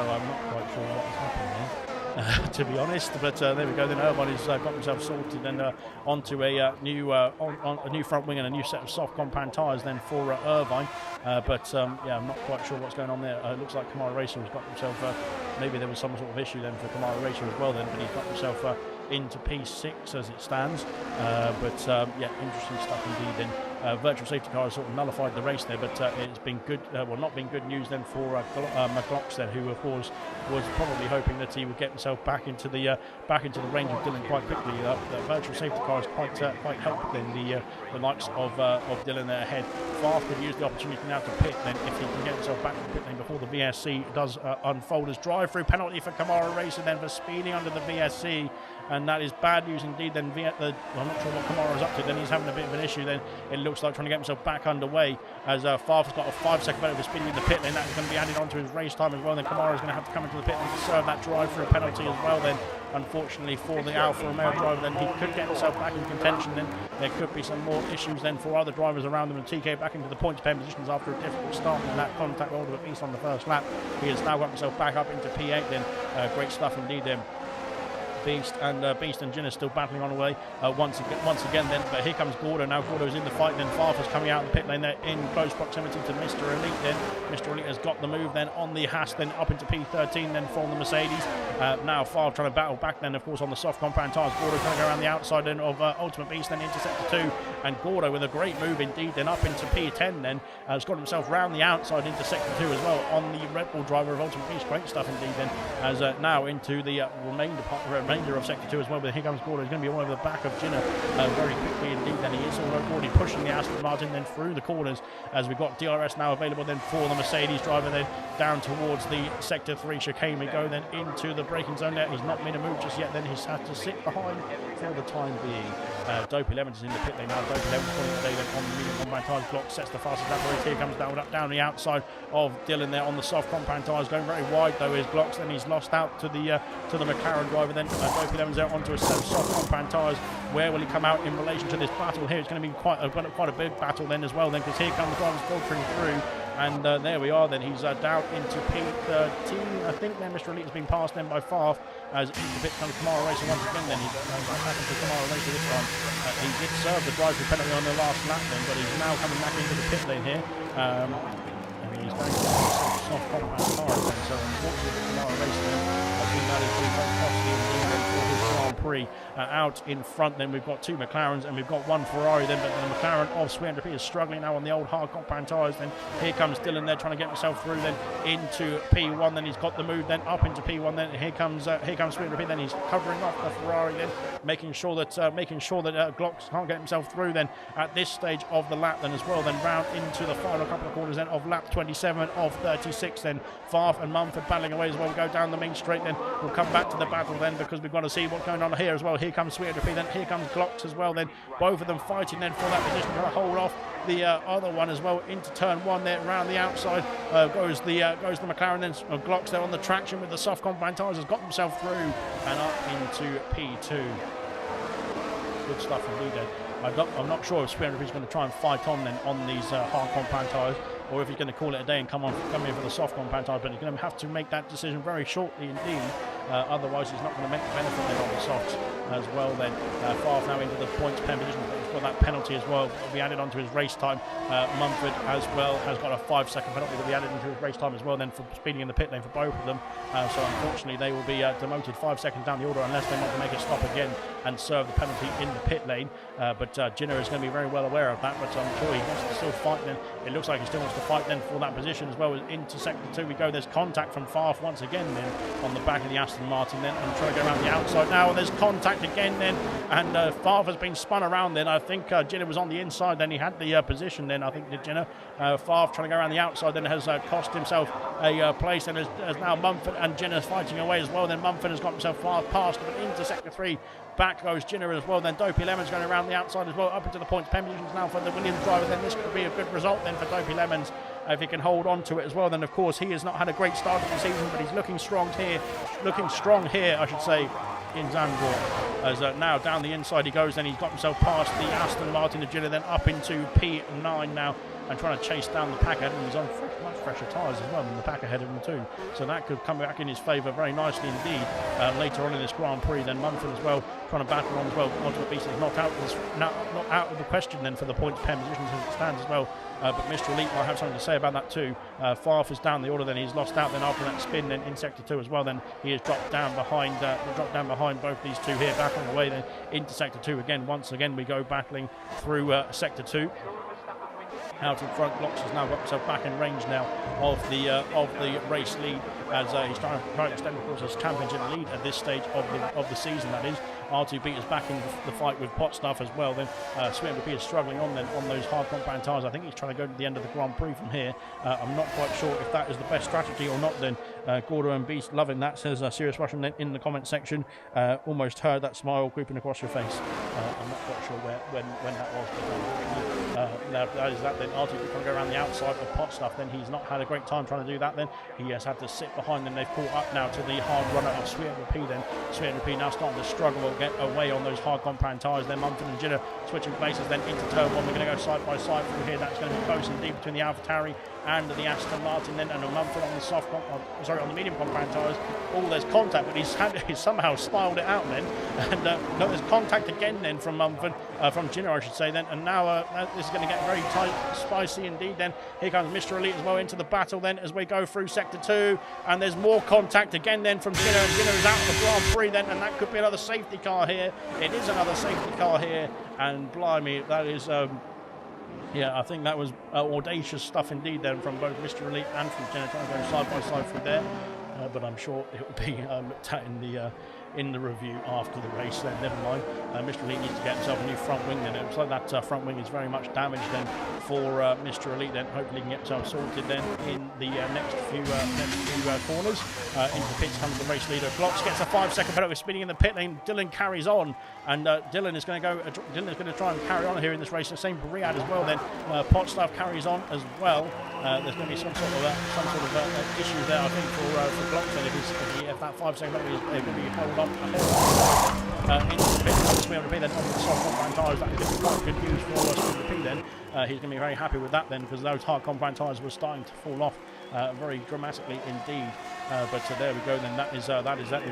I'm not quite sure what has happened there, to be honest. But there we go. Then Irvine has got himself sorted and onto a new front wing and a new set of soft compound tyres then for Irvine. Yeah, I'm not quite sure what's going on there. It looks like Kamara Racer has got himself. Maybe there was some sort of issue then for Kamara Racer as well then, but he's got himself into P6 as it stands. Yeah, interesting stuff indeed then. Virtual safety car has sort of nullified the race there, but it's been good, not been good news then for McLox then, who of course was probably hoping that he would get himself back into the range of Dylan quite quickly. The virtual safety car has quite helped then the likes of Dylan there ahead. Farf could use the opportunity now to pit then if he can get himself back to the pit lane before the VSC does unfold. As drive-through penalty for Kamara Racer then for speeding under the VSC. And that is bad news indeed. Then I'm not sure what Kamara is up to. Then he's having a bit of an issue. Then it looks like trying to get himself back underway. As Farf has got a 5 second penalty for speeding in the pit lane. That is going to be added onto his race time as well. Then Kamara is going to have to come into the pit lane to serve that drive-through penalty as well. Then unfortunately for the Alfa Romeo driver, then he could get himself back in contention. Then there could be some more issues then for other drivers around him. And TK back into the points pen positions after a difficult start in that contact order with Beast on the first lap. He has now got himself back up into P8. Then great stuff indeed. Then Beast and Jin are still battling on away once again then, but here comes Gordo now. Gordo's in the fight then. Farf is coming out of the pit lane there in close proximity to Mr. Elite then. Mr. Elite has got the move then on the Haas then up into P13 then from the Mercedes. Now Farf trying to battle back then of course on the soft compound tyres. Gordo trying to go around the outside then of Ultimate Beast then into sector 2, and Gordo with a great move indeed then up into P10 then has got himself round the outside into sector 2 as well on the Red Bull driver of Ultimate Beast. Great stuff indeed then as now into the remainder of sector 2 as well, but here comes Gordo. He's going to be all over the back of Jinner very quickly indeed. Then he is already pushing the Aston Martin then through the corners as we've got DRS now available then for the Mercedes driver then down towards the sector 3 chicane. We go then into the braking zone there. He's not made a move just yet. Then he's had to sit behind for the time being. Dope 11 is in the pit lane now. Dope 11 pulling the day then on the medium compound tyres. Block sets the fastest lap race. Here comes down the outside of Dylan there on the soft compound tyres, going very wide though is Glocks. Then he's lost out to the McLaren driver then. Dope 11's out onto a set of soft compound tyres. Where will he come out in relation to this battle here? It's going to be quite a big battle then as well then, because here come the drivers filtering through. And there we are then. He's down into P13. I think then Mr. Elite has been passed then by Farf as into the pit comes Kamara Racer once again then. He's back into Kamara Racer this time. He did serve the drive-through penalty on the last lap then, but he's now coming back into the pit lane here. And he's going to soft compound tyres then. So unfortunately, the ALR race then has been that is very costly indeed then for his Grand Prix. Out in front then we've got two McLarens and we've got one Ferrari then, but the McLaren of 300p is struggling now on the old hard compound tyres. Then here comes Dylan there trying to get himself through then into P1. Then he's got the move then up into P1. Then here comes 300p. Then he's covering off the Ferrari then, making sure that Glocks can't get himself through then at this stage of the lap then as well. Then round into the final couple of corners then of lap 27 of 36. Then Farf and Mumford battling away as well. We go down the main straight then. We'll come back to the battle then because we've got to see what's going on here as well. Here comes 300p. Then here comes Glocks as well. Then both of them fighting then for that position, trying to hold off the other one as well into turn one there. Around the outside goes the McLaren. Then Glocks there on the traction with the soft compound tyres has got himself through and up into P2. Good stuff indeed then. I'm not sure if 300p is going to try and fight on then on these hard compound tyres, or if he's going to call it a day and come in for the soft compound tyres, but he's going to have to make that decision very shortly indeed. Otherwise he's not going to make the benefit then on the softs as well then. Farf now into the points pen position, but he's got that penalty as well. It'll be added onto his race time. Mumford as well has got a 5-second penalty that will be added into his race time as well then for speeding in the pit lane for both of them. So unfortunately they will be demoted 5 seconds down the order unless they want to make a stop again and serve the penalty in the pit lane. But Ginner is going to be very well aware of that, but I'm sure he wants to still fight then. It looks like he still wants to fight then for that position as well. Into sector 2 we go. There's contact from Farf once again then on the back of the Aston Martin then, and trying to go around the outside now. There's contact again then, and Farf has been spun around then. I think Ginner was on the inside then. He had the position then, I think, did Ginner. Farf trying to go around the outside then has cost himself a place, and as now Mumford and Ginner fighting away as well. Then Mumford has got himself far past, but into sector 3 back goes Ginner as well. Then Dopey Lemons going around the outside as well, up into the points pen positions now for the Williams driver. Then this could be a good result then for Dopey Lemons if he can hold on to it as well. Then of course he has not had a great start of the season, but he's looking strong here I should say, in Zandvoort. As now down the inside he goes. Then he's got himself past the Aston Martin of Ginner, then up into P9 now, and trying to chase down the pack ahead, and he's on much fresher tyres as well than the pack ahead of him too. So that could come back in his favour very nicely indeed later on in this Grand Prix. Then Mumford as well trying to battle on as well. Ultimate Beast is not out of the question then for the points pen positions as it stands as well. But Mr. Elite might have something to say about that too. Farf is down the order, then he's lost out then after that spin then in sector 2 as well. Then he has dropped down behind both these two here, back on the way then into sector 2 again. Once again we go battling through sector 2. Out in front, Glocks has now got himself back in range now of the race lead, as he's trying to extend, of course, his championship lead at this stage of the season. That is, R2B is back in the fight with Pot Stuff as well. Then 300p is struggling on those hard compound tyres. I think he's trying to go to the end of the Grand Prix from here. I'm not quite sure if that is the best strategy or not. Then Gordo and Beast loving that, says Serious Russian in the comment section. Almost heard that smile creeping across your face. I'm not quite sure when that was, but now that is that. Then R2B trying to go around the outside of Pot Stuff. Then he's not had a great time trying to do that. Then he has had to sit behind. Then they've caught up now to the hard runner of 300p. Then 300p now starting to struggle, get away on those hard compound tyres. Then Mumford and Ginner switching places. Then into turn 1 we're going to go side by side through here. That's going to be close indeed between the AlphaTauri and the Aston Martin then, and a Mumford on the on the medium compound tyres. There's contact, but he's somehow styled it out then, and no, there's contact again then from Mumford, from Ginner I should say then, and now this is going to get very tight, spicy indeed. Then here comes Mr. Elite as well into the battle then as we go through sector 2, and there's more contact again then from Ginner, and Ginner is out of the Grand Prix then, and that could be another safety car here. It is another safety car here, and blimey, that is yeah, I think that was audacious stuff indeed then from both Mr. Elite and from Ginner, trying to go side by side through there. But I'm sure it will be looked at in the review after the race then. Never mind. Mr. Elite needs to get himself a new front wing then. It looks like that front wing is very much damaged then for Mr. Elite then. Hopefully he can get himself sorted then in the next few corners. Into the pits comes the race leader. Glocks gets a 5-second penalty spinning in the pit lane. Dylan carries on, and Dylan is going to try and carry on here in this race. The same for Riyadh as well then. Pot Stuff carries on as well. There's going to be some sort of issue there, I think, for Glocks then if that 5-second penalty is going to be held up into the pit. 300p then on the soft compound tyres. That is going to be quite good news for 300p then. He's going to be very happy with that then, because those hard compound tyres were starting to fall off very dramatically indeed. But there we go then. That is that.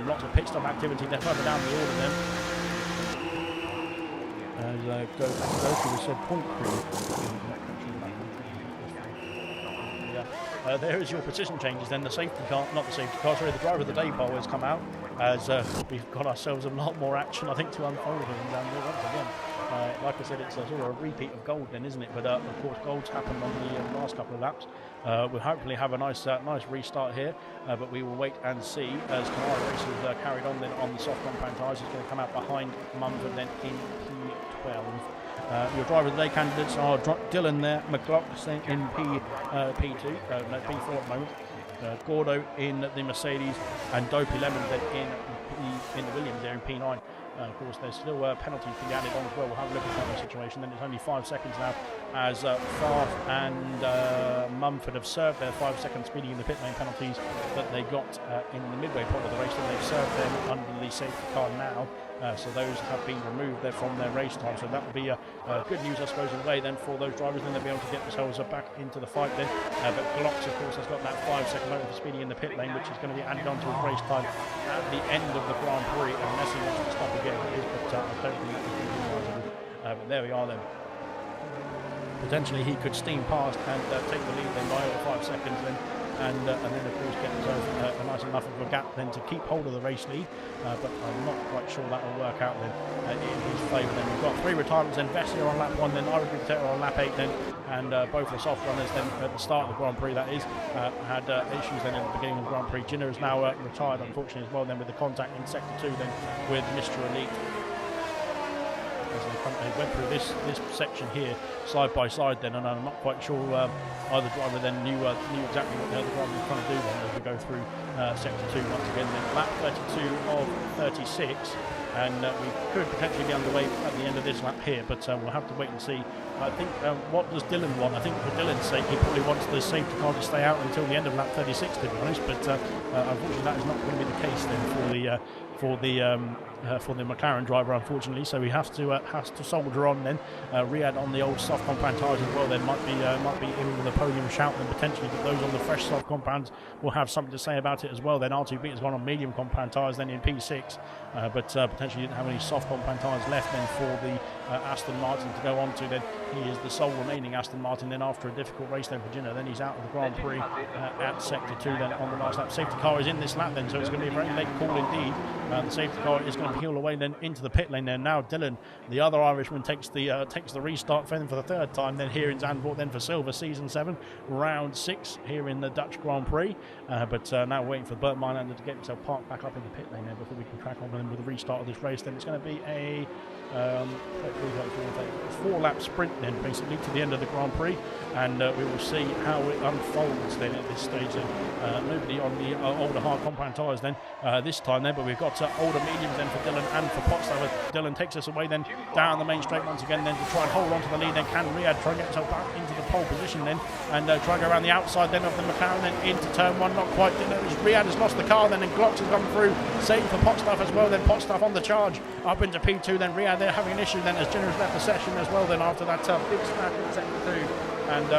Lots of pit stop activity there further down the order then. As Goku said, point crew. there is your position changes. Then the safety car, not the safety car, sorry, the driver of the day poll has come out as we've got ourselves a lot more action, I think, to unfold here in Zandvoort once again. Like I said, it's a sort of a repeat of gold then, isn't it? But of course, gold's happened on the last couple of laps. We'll hopefully have a nice restart here, but we will wait and see as Kamara races carried on then on the soft compound tyres. It's going to come out behind Mumford then in P12. Your driver of the day candidates are Dylan there, McLaughlin in P2, no, P4 at the moment. Gordo in the Mercedes and Dopey Lemon then in the Williams there in P9. Of course, there's still penalties to be added on as well. We'll have a look at that situation. Then it's only 5 seconds now as Farf and Mumford have served their 5-second speeding in the pit lane penalties that they got in the midway part of the race. And they've served them under the safety car now. So those have been removed there from their race time. So that will be good news, I suppose, in a way then for those drivers. Then they'll be able to get themselves back into the fight then. But Glocks, of course, has got that 5-second limit for speeding in the pit lane, which is going to be added on to his race time at the end of the Grand Prix, unless he wants to stop again. It is, but I don't think that is advisable. But there we are then. Potentially he could steam past and take the lead then by over 5 seconds then. And then of course get himself a nice enough of a gap then to keep hold of the race lead, but I'm not quite sure that will work out then in his favour. Then we've got 3 retirements, then Vessia on lap 1, then Irish Potato on lap 8 then, and both the soft runners then at the start of the Grand Prix, that is, had issues then at the beginning of the Grand Prix. Jinner is now retired unfortunately as well then with the contact in sector 2 then with Mr. Elite. They went through this section here side by side then, and I'm not quite sure either driver then knew exactly what the other driver was trying to do then as we go through sector 2 once again then. Lap 32 of 36, and we could potentially be underway at the end of this lap here, but we'll have to wait and see. I think what does Dylan want? I think for Dylan's sake he probably wants the safety car to stay out until the end of lap 36 to be honest, but unfortunately that is not going to be the case then for the McLaren driver, unfortunately. So he has to soldier on then. Riyadh on the old soft compound tyres as well then might be in with a podium shout then potentially, but those on the fresh soft compounds will have something to say about it as well then. R2B has gone on medium compound tyres then in P6, but potentially didn't have any soft compound tyres left then for the Aston Martin to go on to then. He is the sole remaining Aston Martin then after a difficult race then for Jinner. Then he's out of the Grand Prix at sector 2 then on the last lap. Safety car is in this lap then, so it's going to be a very late call indeed. The safety car is going to peel away then into the pit lane there. Now Dylan, the other Irishman, takes the restart for the 3rd time then here in Zandvoort then for Silver Season 7, round 6 here in the Dutch Grand Prix. But now waiting for Bert Mailander to get himself parked back up in the pit lane there before we can crack on with the restart of this race. Then it's going to be a 4-lap sprint then basically to the end of the Grand Prix, and we will see how it unfolds then at this stage then. Nobody on the older hard compound tyres then this time then, but we've got older mediums then for Dylan and for Potsdam. Dylan takes us away then down the main straight once again then to try and hold on to the lead. Then can Riyadh try and get himself back into the pole position then and try and go around the outside then of the McLaren then into turn 1, not quite. Riyadh has lost the car then, and Glocks has gone through, same for Potsdam as well then. Potsdam on the charge up into P2 then. Riyadh they're having an issue then as Jinner has left the session as well then after that big snap in sector 2, and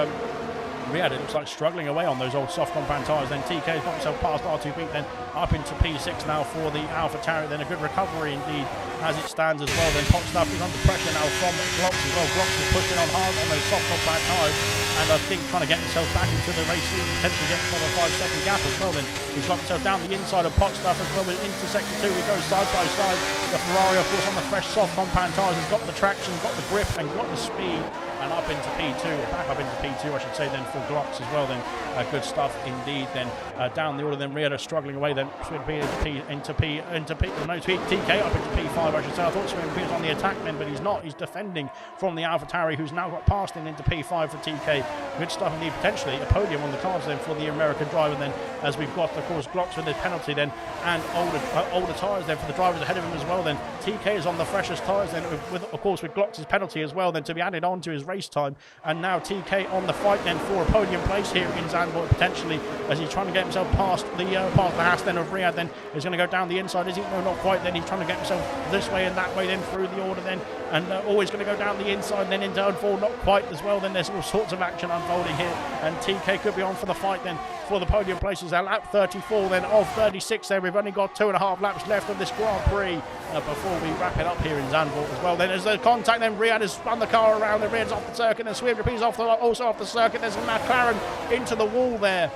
Riyadh, it looks like struggling away on those old soft compound tyres. Then TK has got himself past R2B, then up into P6 now for the AlphaTauri. Then a good recovery indeed as it stands as well. Then Potsdam is under pressure now from Glocks as well. Glocks is pushing on hard on those soft compound tyres, and I think trying to get himself back into the race, potentially get himself a 5-second gap as well. Then he's got himself down the inside of Potsdam as well. Into sector 2 we go side by side. The Ferrari, of course, on the fresh soft compound tyres has got the traction, got the grip, and got the speed. And up into P2, or back up into P2 I should say then for Glocks as well then. Good stuff indeed then. Down the order then, Riyadh struggling away then. TK up into P5 I should say. I thought Swim P was on the attack then, but he's not. He's defending from the AlphaTauri, who's now got past him into P5 for TK. Good stuff indeed, potentially a podium on the cards then for the American driver then, as we've got of course Glocks with the penalty then, and older tyres then for the drivers ahead of him as well then. TK is on the freshest tyres then, with of course with Glocks' penalty as well then to be added on to his race time. And now TK on the fight then for a podium place here in Zandvoort potentially, as he's trying to get himself past the Haas then of Riyadh. Then he's going to go down the inside, is he? No, not quite. Then he's trying to get himself this way and that way then through the order then, and always going to go down the inside and then into turn 4, not quite as well. Then there's all sorts of action unfolding here, and TK could be on for the fight then for the podium places. At lap 34 then of 36 there. We've only got 2.5 laps left of this Grand Prix before we wrap it up here in Zandvoort as well. Then there's the contact, then Riyadh has spun the car around, then Riyadh's off the circuit, then Swift repeats also off the circuit. There's a McLaren into the wall there.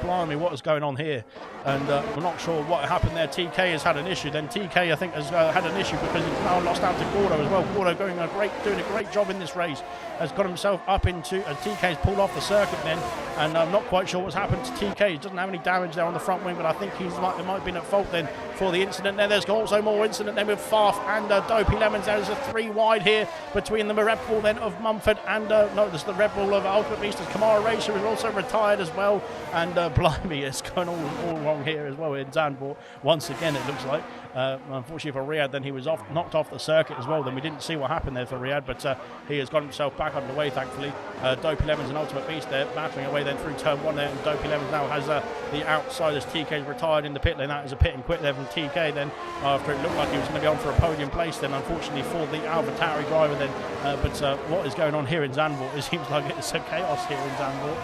Blimey, what is going on here? And we're not sure what happened there. TK has had an issue. Then TK, I think, has had an issue because he's now lost out to Gordo as well. Gordo doing a great job in this race. Has got himself up into... TK's pulled off the circuit then. And I'm not quite sure what's happened to TK. He doesn't have any damage there on the front wing, but I think he might have been at fault then for the incident there. There's also more incident then with Farf and Dopey Lemons. There's a 3 wide here between the Red Bull then of Mumford and... no, there's the Red Bull of Ultimate Beast. There's Kamara Racer, who's also retired as well. And blimey, it's going all wrong here as well in Zandvoort. Once again, it looks like. Unfortunately for Riyadh, then he was knocked off the circuit as well. Then we didn't see what happened there for Riyadh, but he has got himself back underway, thankfully. Dopey Lemons and Ultimate Beast there, battling away then through turn 1 there. And Dopey Lemons now has the outside as TK's retired in the pit lane. That is a pit and quit there from TK then, after it looked like he was going to be on for a podium place then, unfortunately for the AlphaTauri driver then. But what is going on here in Zandvoort? It seems like it's a chaos here in Zandvoort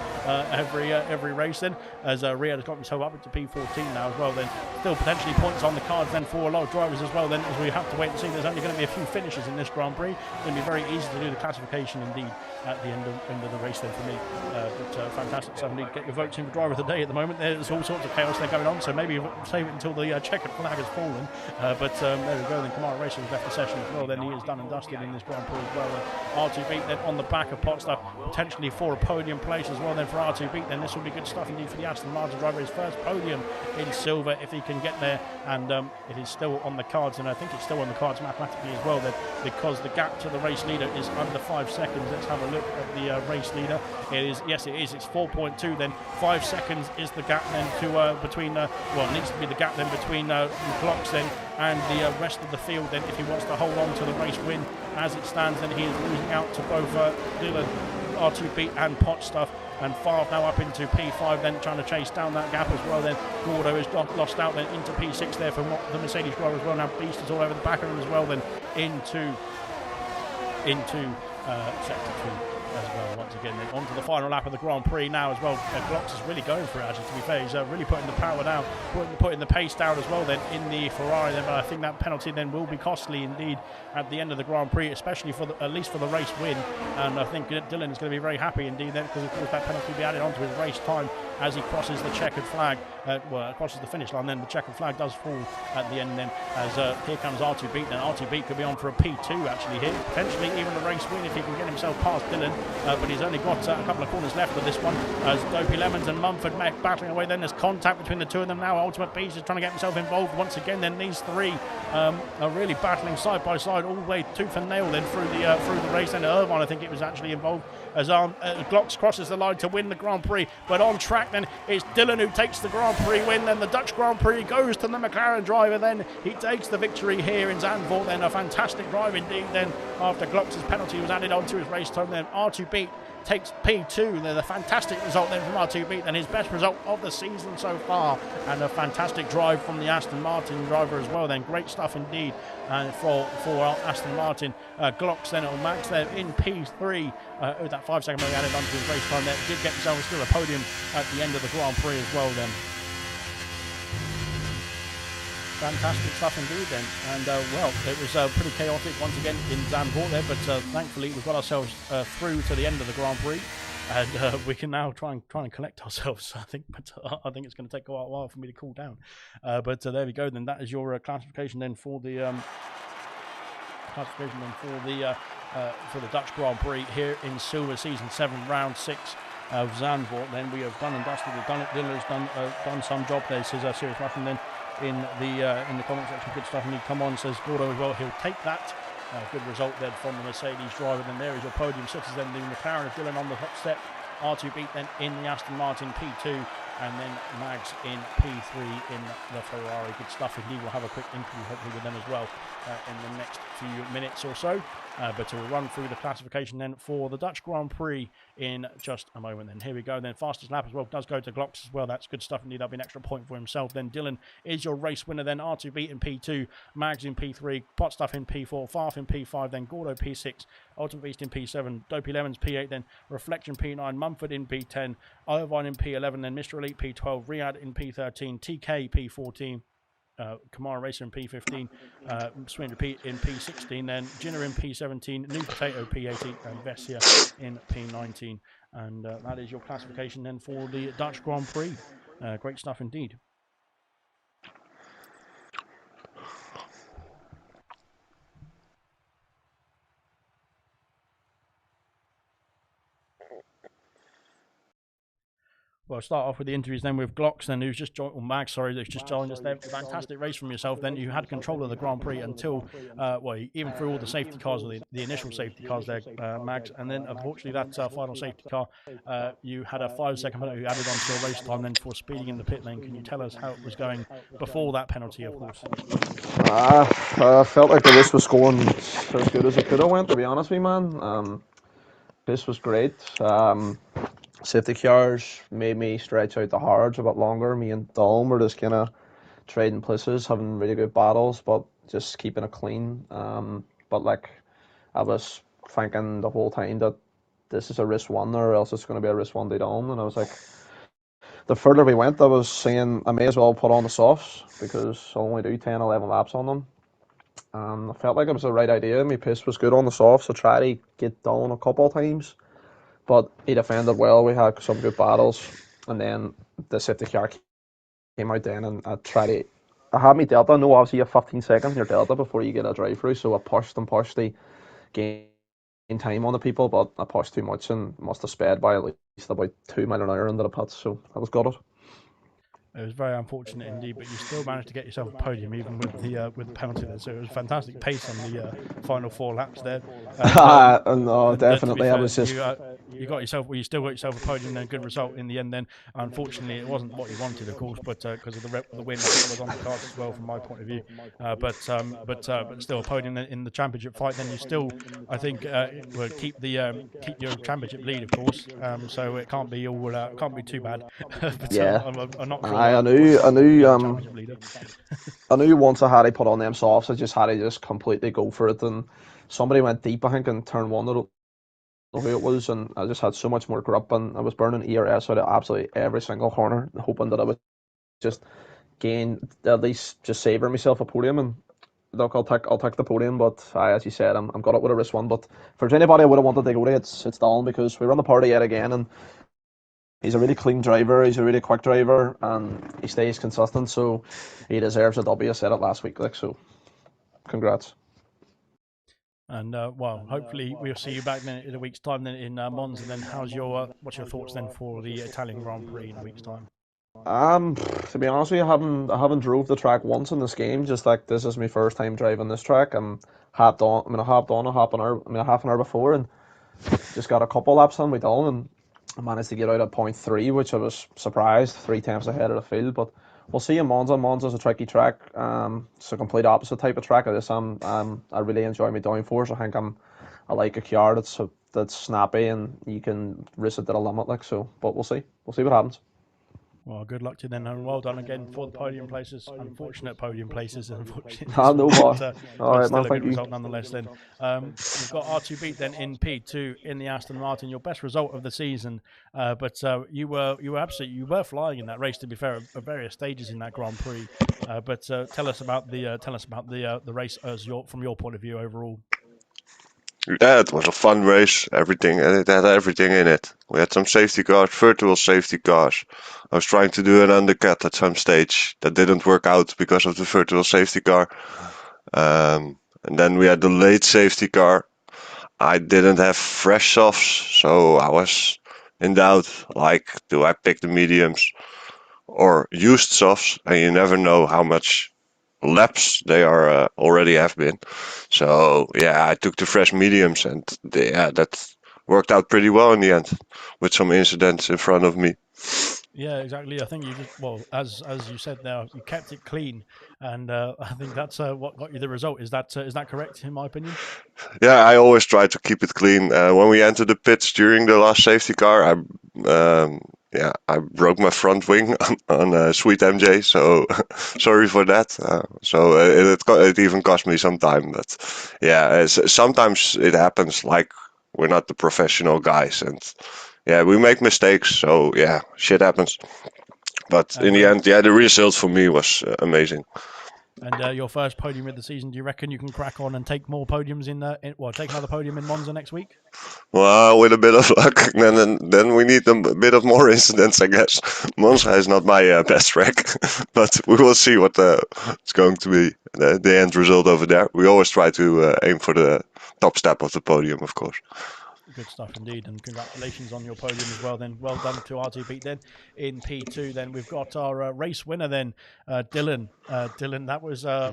every race then, as Riyadh has got himself up into P14 now as well then. Still potentially points on the cards then for a lot of drivers as well then, as we have to wait and see. There's only going to be a few finishes in this Grand Prix. It's going to be very easy to do the classification indeed at the end of the race then for me. But fantastic stuff indeed. Get your votes in for driver of the day at the moment. There's all sorts of chaos there going on, so maybe save it until the checkered flag has fallen. But there we go then. Kamara Racer has left the session as well then. He is done and dusted in this Grand Prix as well. R2B then on the back of Potstuff, potentially for a podium place as well then for R2B. Then this will be good stuff indeed for the Aston Martin driver. His first podium in silver if he can get there, and it is still on the cards, and I think it's still on the cards mathematically as well then, because the gap to the race leader is under 5 seconds. Let's have a look at the race leader. It is, yes it is, it's 4.2 then. 5 seconds is the gap then to between well, it needs to be the gap then between Glocks then and the rest of the field then, if he wants to hold on to the race win. As it stands then, he is losing out to both Dylan, R2B and Potstuff, and Favre now up into P5 then, trying to chase down that gap as well then. Gordo is lost out then into P6 there from the Mercedes driver as well. Now Beast is all over the back of him as well then, into sector 2 as well once again. Then on to the final lap of the Grand Prix now as well. Glocks is really going for it, actually, to be fair. He's really putting the power down, putting the pace down as well then in the Ferrari then, but I think that penalty then will be costly indeed at the end of the Grand Prix, especially for at least for the race win. And I think Dylan is going to be very happy indeed then, because of course that penalty will be added onto his race time as he crosses the checkered flag, crosses the finish line. Then the checkered flag does fall at the end then, as here comes R2B. Then R2B could be on for a P2 actually here, potentially even a race win if he can get himself past Dylan, but he's only got a couple of corners left of this one, as Dopey Lemons and Mumford battling away. Then there's contact between the two of them now. Ultimate Beast is trying to get himself involved once again. Then these three are really battling side by side all the way tooth and nail then through the race. Then Irvine, I think it was actually involved, as Glocks crosses the line to win the Grand Prix. But on track then, it's Dylan who takes the Grand Prix win. Then the Dutch Grand Prix goes to the McLaren driver then. He takes the victory here in Zandvoort then. A fantastic drive indeed then, after Glocks' penalty was added onto his race time. Then R2B takes P2. Then a fantastic result then from R2B, then his best result of the season so far, and a fantastic drive from the Aston Martin driver as well then. Great stuff indeed for Aston Martin. Glocks then, or Max there in P3 with that 5 second mark added onto his race time there. Did get himself still a podium at the end of the Grand Prix as well then. Fantastic stuff indeed then, and well, it was pretty chaotic once again in Zandvoort there, but thankfully we've got ourselves through to the end of the Grand Prix, and we can now try and collect ourselves, I think, but I think it's going to take a while for me to cool down. But there we go then. That is your classification then for the for the Dutch Grand Prix here in Silver Season 7, Round 6 of Zandvoort. Then we have done and dusted. We've done it. Dylan has done some job there. Says Serious Russian then in the comment section. Good stuff. And he come on, says Gordo as well. He'll take that. Good result then from the Mercedes driver. Then there is your podium sitters. Then the McLaren of Dylan on the top step. R2B then in the Aston Martin P2, and then Mags in P3 in the Ferrari. Good stuff indeed. We'll have a quick interview hopefully with them as well in the next few minutes or so. But we'll run through the classification then for the Dutch Grand Prix in just a moment. Then here we go. Then fastest lap as well does go to Glocks as well. That's good stuff indeed. That'll be an extra point for himself. Then Dylan is your race winner. Then R2 in P2, Mags in P3, Pot Stuff in P4, Farf in P5, then Gordo P6, Ultimate Beast in P7, Dopey Lemons P8, then Reflection P9, Mumford in P10, Irvine in P11, then Mr. Elite P12, Riyadh in P13, TK P14, Kamara Racer in P15, Swing Repeat in P16, then Jinner in P17, New Potato P18, and Vessia in P19. And that is your classification then for the Dutch Grand Prix. Great stuff indeed. Well, start off with the interviews then with Glocks, then who's just joined, or Mag, sorry, who's just joined us there. Fantastic race from yourself then. You had control of the Grand Prix until, well, even through all the safety cars, or the initial safety cars there, Mags. And then, unfortunately, that final safety car, you had a 5-second penalty added onto your race time then for speeding in the pit lane. Can you tell us how it was going before that penalty, of course? I felt like the race was going as good as it could have went, to be honest with you, man. This was great. Safety cars made me stretch out the hards a bit longer. Me and Dom were just kind of trading places, having really good battles, but just keeping it clean. But like, I was thinking the whole time that this is a race one or else it's going to be a race one day down. And I was like, the further we went, I was saying I may as well put on the softs because I'll only do 10, 11 laps on them. I felt like it was the right idea. My pace was good on the softs. I tried to get down a couple of times, but he defended well. We had some good battles, and then the safety car came out then, and I had me delta. No, obviously you have 15 seconds in your delta before you get a drive through, so I pushed to gain time on the people, but I pushed too much and must have sped by at least about 2 miles an hour into the pits, so I was gutted. It was very unfortunate indeed, but you still managed to get yourself a podium even with the penalty there. So it was fantastic pace on the final 4 laps there. No, definitely. Fair, I was just. You got yourself. Well, you still got yourself a podium and a good result in the end. Then, unfortunately, it wasn't what you wanted, of course, but because of the win, I think it was on the cards as well from my point of view. But still a podium in the championship fight. Then you still, I think, will keep your championship lead, of course. So it can't be all can't be too bad. But, yeah, I'm not sure. I knew once I had to put on them softs, I just had to just completely go for it. And somebody went deep, I think, in turn one. I don't know who it was, and I just had so much more grip, and I was burning ERS out of absolutely every single corner, hoping that I would just gain at least just savour myself a podium. And look, I'll take the podium, but as you said, I'm got it with a race one. But for anybody I would have wanted to go to, it's Dallin, because we run the party yet again, and he's a really clean driver, he's a really quick driver, and he stays consistent, so he deserves a W. I said it last week, like, so congrats. And well, hopefully we'll see you back then in a week's time then in Monza. Then what's your thoughts then for the Italian Grand Prix in a week's time? To be honest with you, I haven't drove the track once in this game. Just like this is my first time driving this track. I hopped on a half an hour before, and just got a couple laps on with Dallin, and I managed to get out at 0.3, which I was surprised, 3 tenths ahead of the field. But we'll see in Monza. Monza's a tricky track. It's a complete opposite type of track. I really enjoy my downforce. I think I like a car that's snappy and you can race it to the limit, like so. But we'll see. We'll see what happens. Well, good luck to you then, and well done again for the podium places. Unfortunate podium places, unfortunately. No ball. All right, still man, a thank good you. result nonetheless. Then we've got R2 then in P2 in the Aston Martin. Your best result of the season, but you were flying in that race. To be fair, at various stages in that Grand Prix. But tell us about the race from your point of view overall. Yeah, it was a fun race. It had everything in it. We had some safety cars, virtual safety cars. I was trying to do an undercut at some stage. That didn't work out because of the virtual safety car. And then we had the late safety car. I didn't have fresh softs, so I was in doubt. Like, do I pick the mediums or used softs? And you never know how much laps they are already have been. So yeah, I took the fresh mediums, and that worked out pretty well in the end, with some incidents in front of me. Yeah, exactly. I think you just as you said there, you kept it clean, and I think that's what got you the result. Is that correct in my opinion? Yeah, I always try to keep it clean. When we entered the pits during the last safety car, I broke my front wing on Sweet MJ. So sorry for that. It even cost me some time. But yeah, sometimes it happens. Like we're not the professional guys, and yeah, we make mistakes. So yeah, shit happens. But in And the end, yeah, the result for me was amazing. your first podium of the season. Do you reckon you can crack on and take more podiums take another podium in Monza next week? Well, with a bit of luck, then we need a bit of more incidents, I guess. Monza is not my best track, but we will see what it's going to be the end result over there. We always try to aim for the top step of the podium, of course. Good stuff indeed, and congratulations on your podium as well. Then, well done to R2 Pete. Then in P2, then we've got our race winner. Then Dylan. Dylan, that was I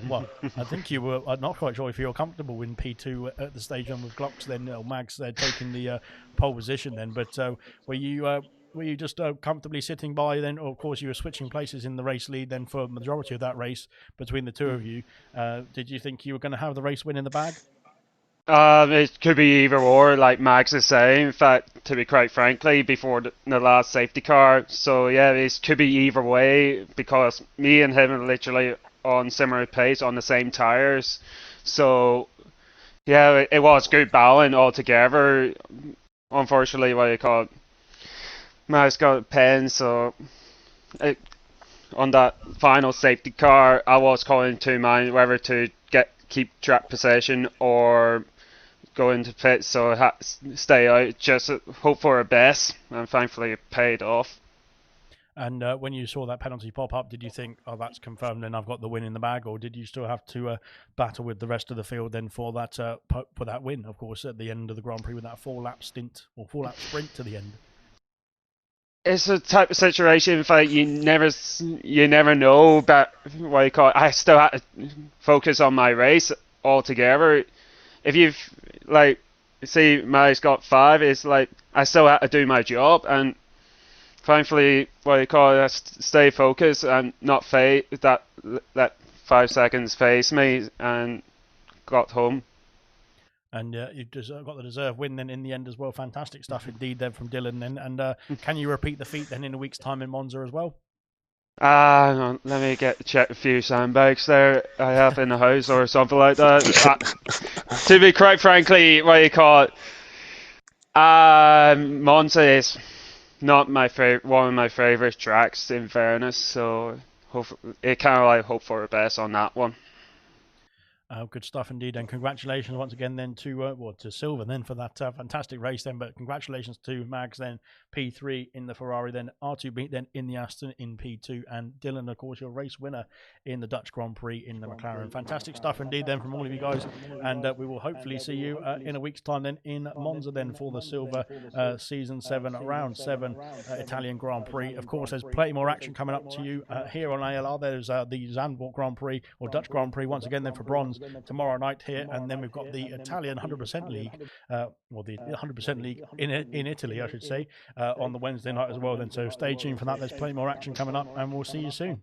think you were. I'm not quite sure if you're comfortable in P2 at the stage on with Glocks. Then Mags there taking the pole position. Then, but were you? Were you just comfortably sitting by then? Or of course, you were switching places in the race lead then for the majority of that race between the two of you. Did you think you were going to have the race win in the bag? It could be either or, like Max is saying. In fact, to be quite frankly, before the last safety car. So yeah, it could be either way because me and him are literally on similar pace on the same tires. So yeah, it was good balance altogether. Unfortunately, what you call it, Max got a pen, so it, on that final safety car, I was calling two minds whether to keep track possession or go into pit, so I had to stay out, just hope for a best, and thankfully it paid off. And when you saw that penalty pop up, did you think, "Oh, that's confirmed, and I've got the win in the bag," or did you still have to battle with the rest of the field then for that win? Of course, at the end of the Grand Prix with that 4 lap stint or 4 lap sprint to the end. It's a type of situation that you never know, but what you call it, I still had to focus on my race altogether. If you've like see Mary's got 5, it's like I still had to do my job, and thankfully what you call it, I stay focused and not fade that 5 seconds phase me and got home. And you just got the deserved win then in the end as well. Fantastic stuff indeed then from Dylan then. And can you repeat the feat then in a week's time in Monza as well? Let me check a few sandbags there I have in the house or something like that. To be quite frankly, what you call it, Monza is not one of my favorite tracks in fairness, so it kind of like hope for the best on that one. Good stuff indeed, and congratulations once again then to Silver then for that fantastic race then. But congratulations to Mags then P3 in the Ferrari, then R2B then in the Aston in P2, and Dylan, of course, your race winner in the Dutch Grand Prix in the McLaren. Fantastic stuff indeed then from all of you guys, and we will hopefully see you in a week's time then in Monza then for the Silver Season 7 Round 7 Italian Grand Prix. Of course, there's plenty more action coming up to you here on ALR. There's the Zandvoort Grand Prix or Dutch Grand Prix once again then for bronze tomorrow night here, and then we've got the Italian 100% League, or the 100% League in Italy, I should say, on the Wednesday night as well. Then, so stay tuned for that. There's plenty more action coming up, and we'll see you soon.